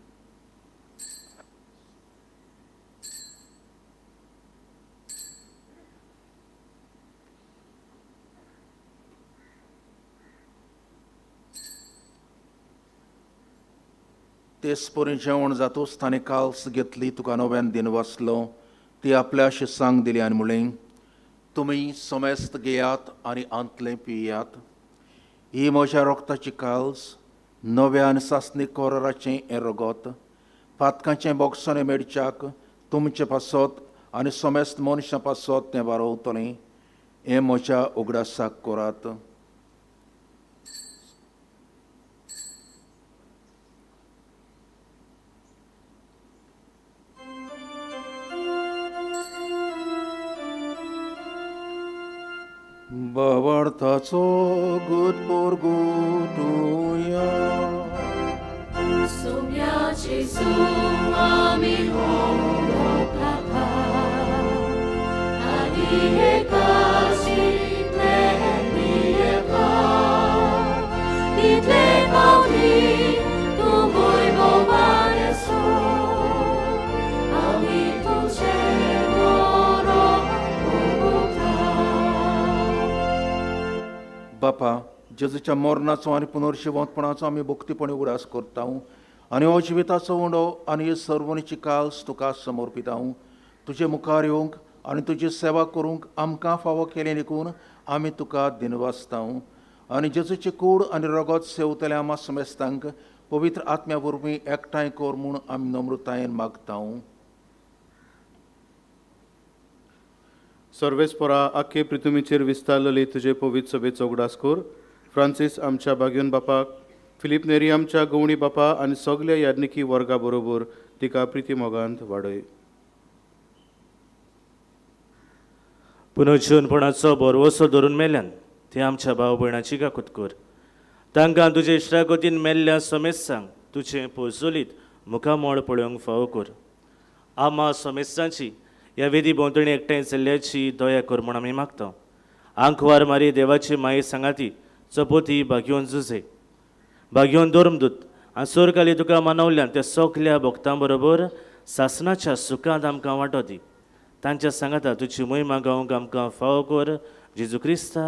तेच परी जेवण जातूच ताणें काल्स घेतली तुका नव्यान दिन वाचलो ती आपल्या शिस्सांक दिली आनी म्हळें तुमी समेस्त घेयात आनी आंतलें पियात ही म्हज्या रोगताची काल्स नव्यान सासणी कोराचें हें रगत पातकाचें बोगसोने मेडच्याक तुमचे पासत आनी समेस्त मनशां पासत तें वारोवतलें हें म्हज्या उगडासाक कोरात Bavartaco gut por gutuja. Sumiaci sumami homokata, adieka sitleenieka, ditle kaudi tu voi bovaneso, ami tu cemoro obukta. बापा जेजूच्या मरणाचो आनी पुनर्शिवंतपणाचो आमी भक्तीपणी उडास करता आनी हो जिविताचो उंडो आनी हे सर्वणीची काल्स तुका समर्पिता तुजे मुखार येवंक आनी तुजी सेवा करूंक आमकां फावो केले देखून आमी तुका दिनवासता आनी जेजूची कूड आनी रगत सेवतल्या आमा समेस्तांक पवित्र आत्म्या वरवीं एकठांय कर म्हूण आमी नम्रतायेन मागता सर्वेस्परा आख्खे पृथ्वीचेर विस्तारलेली तुजे पवित्र सभेचो उगडास कर फ्रांसीस आमच्या बागयोन बापाक फिलीप नेरी आमच्या गवणी बापा आनी सगल्या याज्ञिकी वर्गा बरोबर तिका प्रिती मोगांत वाडय पुनर्जीवनपणाचो बोरवोसो धरून मेल्यान ते आमच्या भाव भयणाची गाकूत कर तांकां तुजे इश्टागतीन मेल्ल्या समेस्तांक तुजें पोजोलीत मुखामोड पळोवंक फावो कर आमा समेस्तांची ह्या वेदी भोंवतणी एकठांय चल्ल्याची दया कर म्हूण आमी मागता आंकवार मारी देवाची माये सांगाती चपोती भाग्योन झुजे भाग्योन दोरमदूत आनी सोरकाली तुका मानवल्यान त्या सगल्या भक्तां बरोबर सासणाच्या सुखांत आमकां वांटो दी तांच्या सांगाता तुजी महिमा गावंक आमकां फावो कर जेजू क्रिस्ता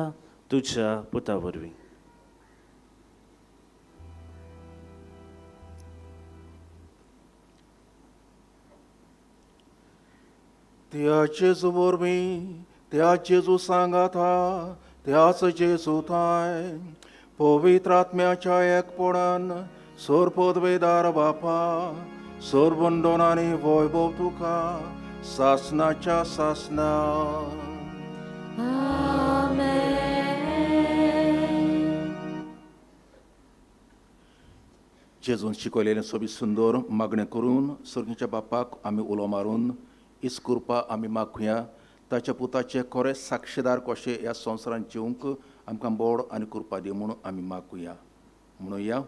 तुज्या पुता वरवीं त्या जेजू वरवीं त्या जेजू सांगाता त्याच जेजू थाय पवित्र आत्म्याच्या एकपणान सोरपदवेदार बापा सोरबंडोन आनी वैभव तुका सासणाच्या सासना जेजून शिकयलेलें सोबी सुंदर मागणें करून सर्गीच्या बापाक आमी उलो मारून इस्कुरपा आमी मागुया ताच्या पुताचे खरे साक्षीदार कशे ह्या संवसारांत जिवंक आमकां बोड आनी कृपा दी म्हणून आमी मागुया म्हणुया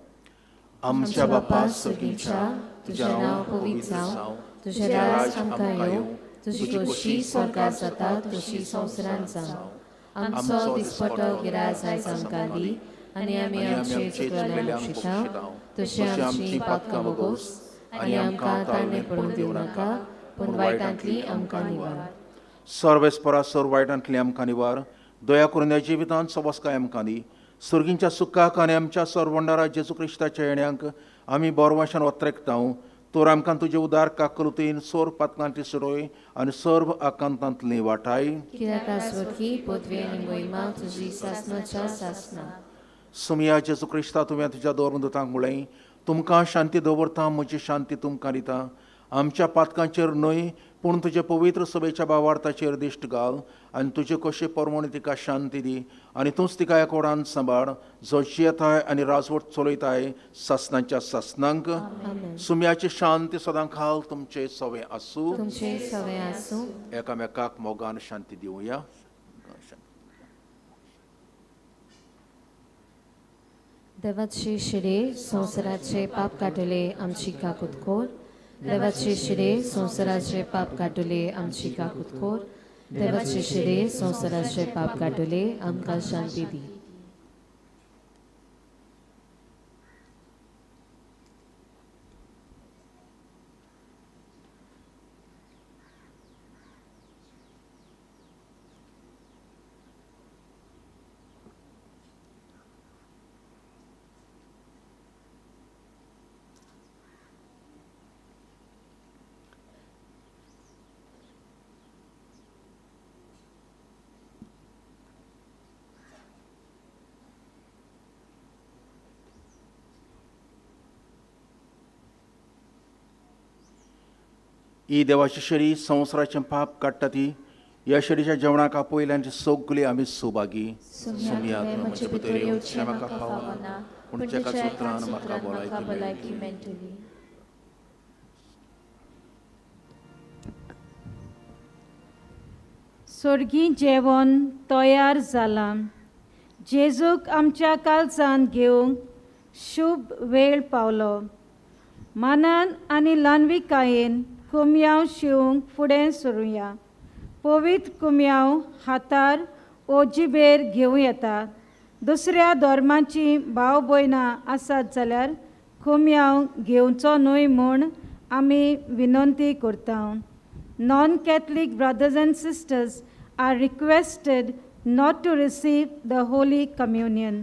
आमच्या बापा सर्गीच्या तुजें नांव पवित्र जावं तुजें राज आमकां येवं तुजी खोशी स्वर्गांत जाता तशी संवसारांत जावं आमचो दिसपटो गिराय आयज आमकां दी आनी आमी आमचे चुकलेल्यांक शिक्षाव तशें आमची पातकां वगोस आनी आमकां ताणें पडूंक दिवं नाका पूण वायटांतली आमकां निवार सर्वेस्परा सर वायटांतली आमकां निवार दया करून ह्या जिवितांत सबस्काय आमकां दी सर्गींच्या सुखाक आनी आमच्या सरवंडारा जेजू क्रिस्ताच्या येण्याक आमी बोरवाशान वत्रेकता तर आमकां तुजे उदार काकलुतीन सोर पातकांतली सुरय आनी सर्व आकांतांतली वाटाय कित्याक आसवती पदवी आनी महिमा तुजी सासणाच्या सासना सुमिया जेजू क्रिस्ता तुवें तुज्या दोरमदूतांक म्हळें तुमकां शांती दवरता म्हजी शांती तुमकां दिता आमच्या पातकांचेर न्हय पूण तुजे पवित्र सभेच्या भावार्थाचेर दिश्ट घाल आनी तुजे कशे परमणे तिका शांती दी आनी तूंच तिका एकोडान सांबाळ जो जियेताय आनी राजवट चलयताय ससनांच्या ससनांक सुम्याची शांती सदां खाल तुमचे सवे आसूं तुमचे सवे आसूं एकामेकाक मोगान शांती दिवया. देवाचे शिरे संवसाराचे पाप काटले आमची काकुतकोर देवाचे शिरे संवसाराचे पाप काटले आमची काकुतकोर देवाचे शिरे संवसाराचे पाप काटले आमकां शांती दी. ही देवाची शरी संवसाराचें पाप काडटा ती ह्या शरीच्या जेवणाक आपयल्यांची सगळी आमी सुभागी सुमयाक म्हजे भितर येवचें म्हाका फावना पूण जेका सुत्रान म्हाका भलायकी मेळटली. स्वर्गी जेवण तयार जालां. जेजूक आमच्या काळजान घेवंक शुभ वेळ पावलो. मानान आनी ल्हानविकायेन कुमयाव शिवंक फुडें सरुया. पवित्र कुमयाव हातार ओ जिबेर घेवं येता. दुसऱ्या धर्माची भाव भयणां आसात जाल्यार कुमयाव घेवचो न्हय म्हूण आमी विनंती करता. Non-Catholic brothers and sisters are requested not to receive the Holy Communion.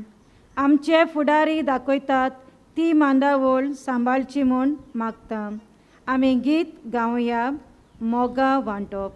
आमचे फुडारी दाखयतात ती मांडावळ सांबाळची म्हूण मागता. आमी गीत गावया मोगा वांटप.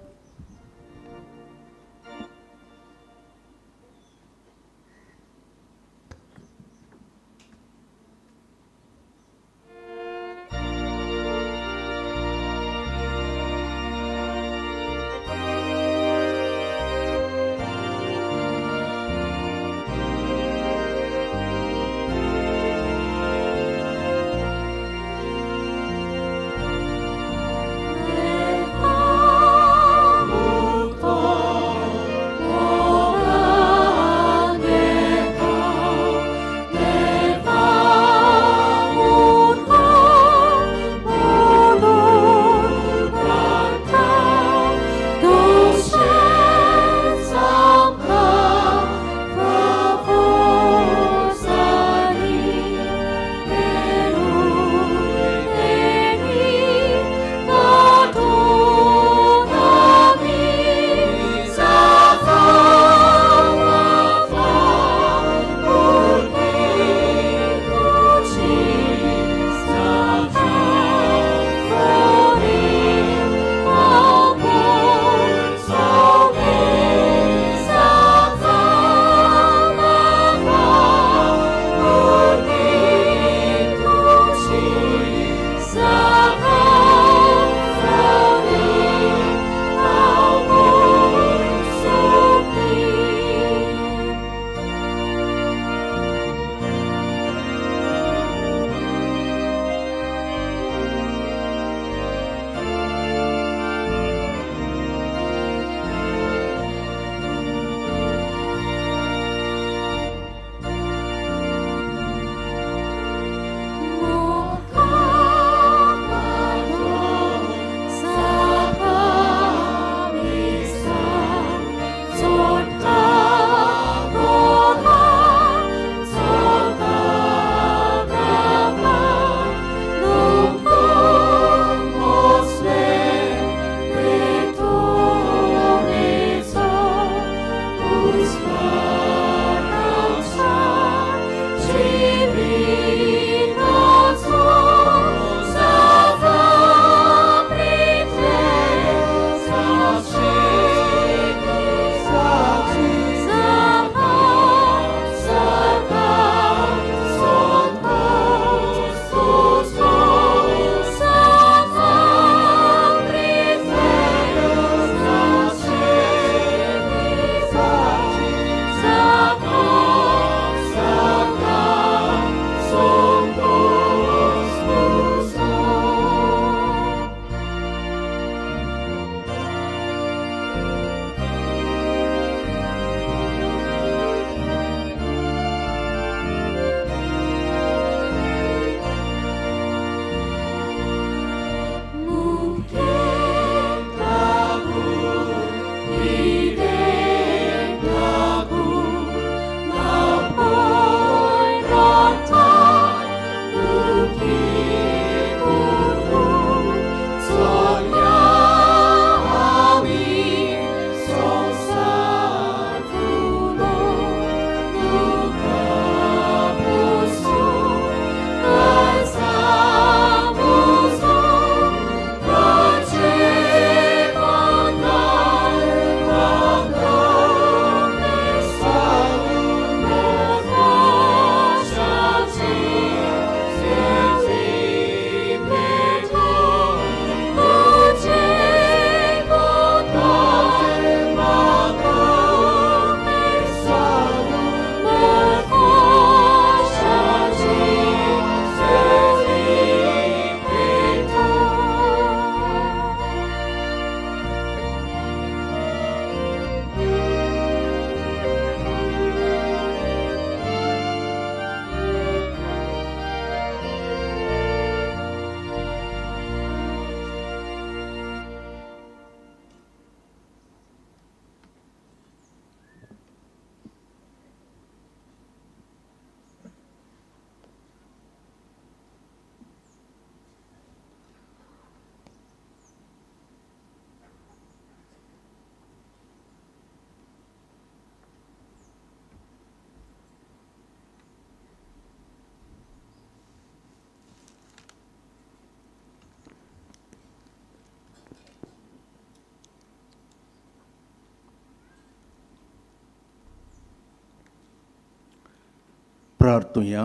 प्रार्थुया.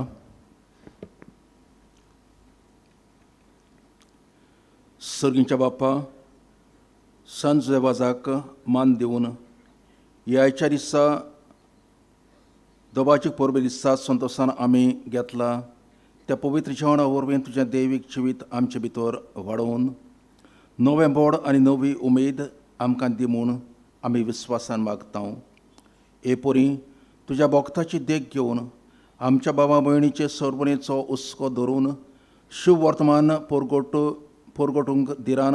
सर्गींच्या बाप्पा, सांज वाजाक मान दिवन ह्याच्या दिसा दोबाची परबे दिसा संतोषान आमी घेतला त्या पवित्र जेवणा वरवीं तुजें दैवीक जिवीत आमचे भितर वाडोवन नवें बोड आनी नवी उमेद आमकां दी म्हूण आमी विस्वासान मागता. एपरी तुज्या भक्ताची देख घेवन आमच्या भावा भयणीचे सरबणेचो हुस्को धरून शुभ वर्तमान परगटूंक दिरान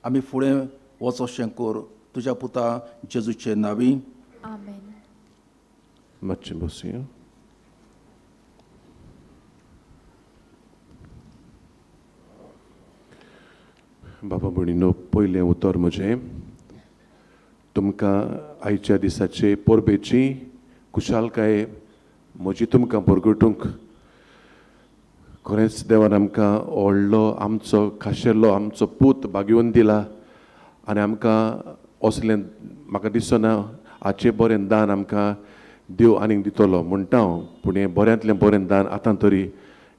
आमी फुडें वचोशें कर. तुज्या पुता जेजूचे नांवी. आमेन. मातशें बसूया. बाबा भयणीनो, पयलें उतर म्हजें तुमकां आयच्या दिसाचे परबेची कुशालकाय म्हजी तुमकां परगटूंक खरेंच देवान आमकां व्हडलो आमचो खाशेलो आमचो पूत बागेवन दिला आनी आमकां असलें म्हाका दिसना हाचें बरें दान आमकां देव आनीक दितलो म्हणटा हांव. पूण हें बऱ्यांतलें बरें दान आतां तरी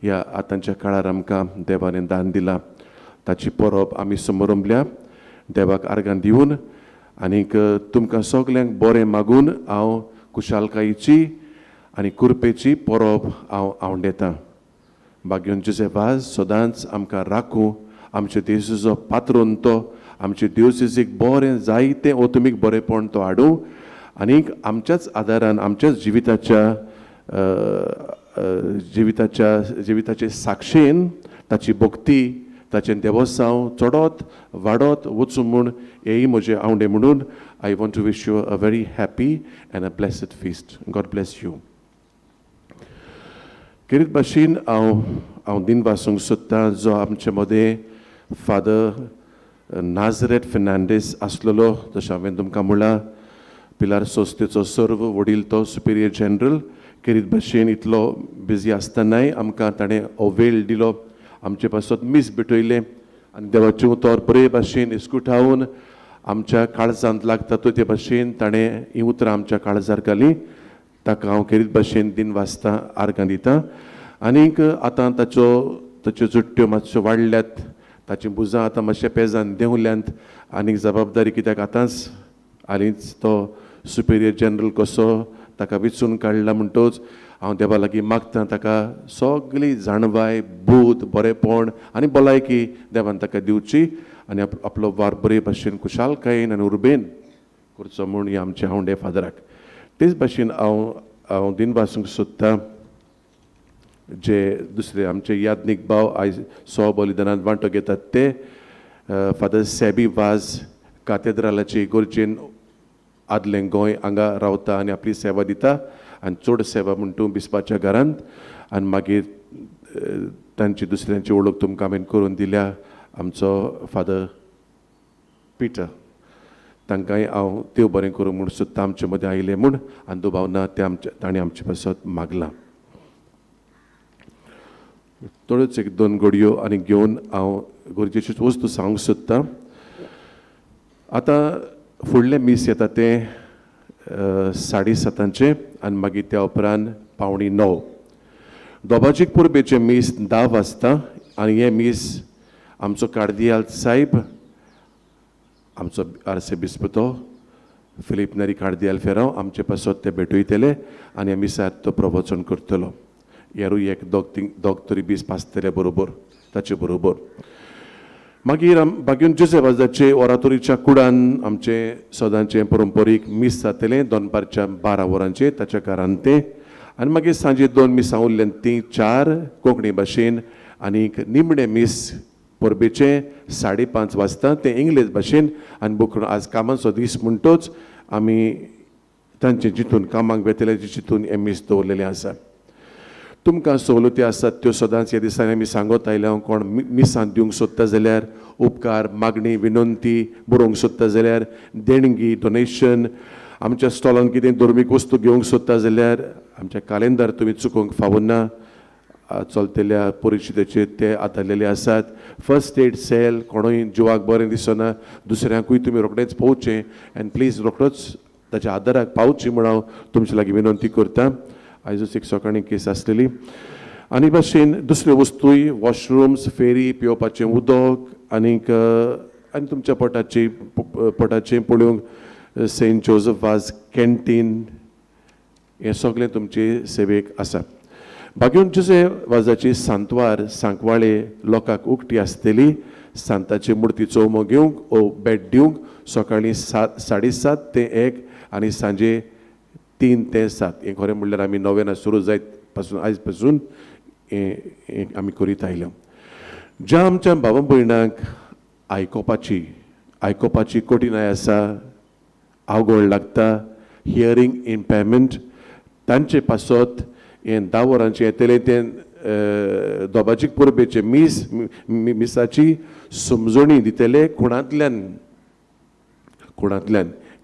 ह्या आतांच्या काळार आमकां देवान हें दान दिलां. ताची परब आमी समोरंबल्या देवाक आर्गां दिवन आनीक तुमकां सगल्यांक बरें मागून हांव कुशालकायेची आनी कुरपेची परब हांव आंवडेतां. बागेवन जोसेफाज सदांच आमकां राखूं. आमचे देशूचो पात्रोन तो आमचे दिवचेजीक बरें जायतें ओतुमीक बरेंपण तो हाडूं आनीक आमच्याच आदारान आमच्याच जिविताचे साक्षेन ताची भक्ती ताचें देवस्थांव चडत वाडत वचूं म्हूण हेय म्हजें आवडे म्हणून I want to wish you a very happy and a blessed feast. God bless you. किरीत भाशेन हांव दिन वासूंक सोदतां जो आमचे मदें फादर नाझरेथ फेर्नांडीस आसलेलो. जशें हांवें तुमकां म्हणलां पिलार संस्थेचो सर्व वडील तो सुपेरियर जनरल. किरीत भाशेन इतलो बिजी आसतनाय आमकां ताणें हो वेळ दिलो. आमचे पासत मीस भेटयले आनी देवाचें उतर बरे भाशेन इस्कुटावून आमच्या काळजांत लागता ते भाशेन ताणें हीं उतरां आमच्या काळजार घालीं. ताका हांव खेरीत भाशेन दिन वाजता आर्गां दितां. आनीक आतां ताच्यो जुट्ट्यो मातश्यो वाडल्यात. ताची भुजां आतां मातशें पेजान देंवल्यांत आनीक जबाबदारी कित्याक आतांच हालींच तो सुपेरियर जनरल कसो ताका वेंचून काडला म्हणटच हांव देवा लागीं मागतां ताका सगळी जाणवाय बूद बरेंपण आनी भलायकी देवान ताका दिवची आनी आपलो वार बरे भाशेन कुशालकायेन आनी उर्बेन करचो म्हूण हें आमचें हावंडे फादराक. तेच भाशेन हांव दिन वासूंक सोदतां जे दुसरे आमचे यादनीक भाव आयज बलिदानांत वांटो घेतात ते फादर सॅबी वाज कातेद्रालाचे इगोर्जेन आदलें गोंय हांगा रावता आनी आपली सेवा दिता आनी चड सेवा म्हण तूं बिस्पाच्या घरांत. आनी मागीर तांची दुसऱ्यांची वळख तुमकां हांवें करून दिल्या. आमचो फादर पिटर तांकांय हांव देव बरें करूं म्हूण सोदता आमचे मदें आयले म्हूण आनी दुबावना ताणें आमचे पासत मागलां. थोड्योच एक दोन घडयो आनी घेवन हांव गरजेच्योच वस्तू सांगूंक सोदतां. आतां फुडलें मीस येता तें 7:30 आनी मागीर त्या उपरांत 8:45. दोबाजीक पुर्बेचें मीस 10 वाजता आनी हें मीस आमचो कार्दियाल सायब आमचो आर्सिबिस्पतो फिलीप नेरी कार्दियाल फेरांव आमचे पासत ते भेटयतले आनी ह्या मिसार तो प्रवचन करतलो. हेरूय एक दोग तरी दीस पासतले बरोबर ताचे बरोबर. मागीर बागेवन जोसेफाजाचे ओरातोरीच्या कुडान आमचे सदांचे परंपरीक मीस जातलें दनपारच्या 12 वरांचेर ताच्या घरांत तें. आनी मागीर सांजे 2 मिसां उरल्यान तीं 4 कोंकणी भाशेन आनीक निमणें मीस परबेचें 5:30 वाजता तें इंग्लीश भाशेन. आनी बुकून आज कामाचो दीस म्हणटोच आमी तांचे जितून कामाक वेतले जितून हें मीस दवरलेलें आसा. तुमकां सवलती आसात त्यो सदांच ह्या दिसांनी आमी सांगत आयल्या. कोण मिसां दिवंक सोदता जाल्यार उपकार मागणी विनंती बरोवंक सोदता जाल्यार देणगी डोनेशन आमच्या स्टॉलान कितें धर्मीक वस्तू घेवंक सोदता जाल्यार आमच्या कॅलेंडर तुमी चुकोवंक फावना. चलतल्या परिस्थितीचेर ते आदारलेले आसात. फर्स्ट एड सेल कोणूय जिवाक बरें दिसना दुसऱ्यांकूय तुमी रोखडेंच पावचें आनी प्लीज रोखडोच ताच्या आदाराक पावची म्हूण हांव तुमचे लागीं विनंती करतां. आयजूच एक सकाळी केस आसलेली. आनी भाशेन दुसऱ्यो वस्तूय वॉशरूम्स, फेरी, पिवपाचें उदक आनीक आनी तुमच्या पोटाचें पळोवंक सेंट जोझफ वाज कॅन्टीन हें सगळें तुमचे सेवेक आसा. बागेवन जुजे वाजाची सांतवार सांकवाळे लोकांक उक्ती आसतली. सांताची मुर्ती चोवमो घेवंक ओ भेट दिवंक सकाळीं 7:30 ते 1 आनी सांजे 3 ते 7 हें खरें म्हणल्यार आमी 9 सुरू जायत पासून आयज पासून हें आमी करीत आयल्या. ज्या आमच्या भाव भयणांक आयकोपाची कठिनाय आसा, आवगड लागता, हियरींग इम्पेरमेंट, तांचे पासत हें 10 वरांचें येतलें तें दोबाजीक परबेचे मिसाची समजणी दितले कोणांतल्यान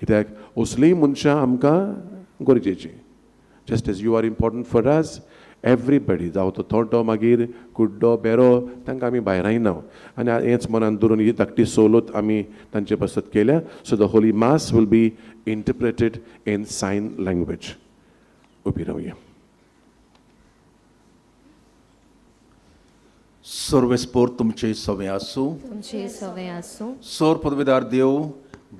कित्याक असलीं मनशां आमकां गरजेचीं. Just as you are important for us, everybody जावं तो थोडो मागीर कुड्डो बेरो तांकां आमी भायर आयना आनी हेंच मनान धरून ही धाकटी सवलत आमी तांचे पासत केल्या. So the holy mass will be interpreted in sign language. उबी रावया. सर्वेस्पोर तुमचे सवे आसूं. तुमचे सवे आसूं. सोर पदवीदार देव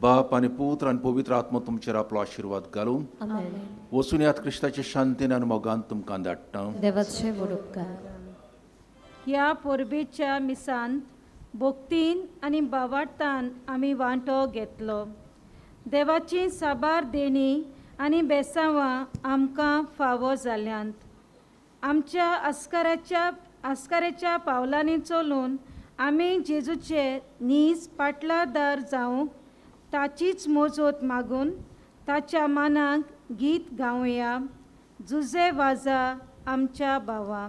बाप आनी पुत्र आनी पवित्र आत्मा तुमचेर आपलो आशिर्वाद घालूं. आमेन. वचून यात क्रिस्ताचे शांतीन आनी मोगान तुमकां धाडटा. देवाचे उपकार. ह्या परबेच्या मिसान भक्तीन आनी भावार्थान आमी वांटो घेतलो. देवाची साबार देणी आनी बेसांवां आमकां फावो जाल्यांत. आमच्या आस्काराच्या पावलांनी चलून आमी जेजूचे नीज पाटलादार जावंक ताचीच मोजत मागून ताच्या मानाक गीत गावया. जुजे वाजा आमच्या भावा.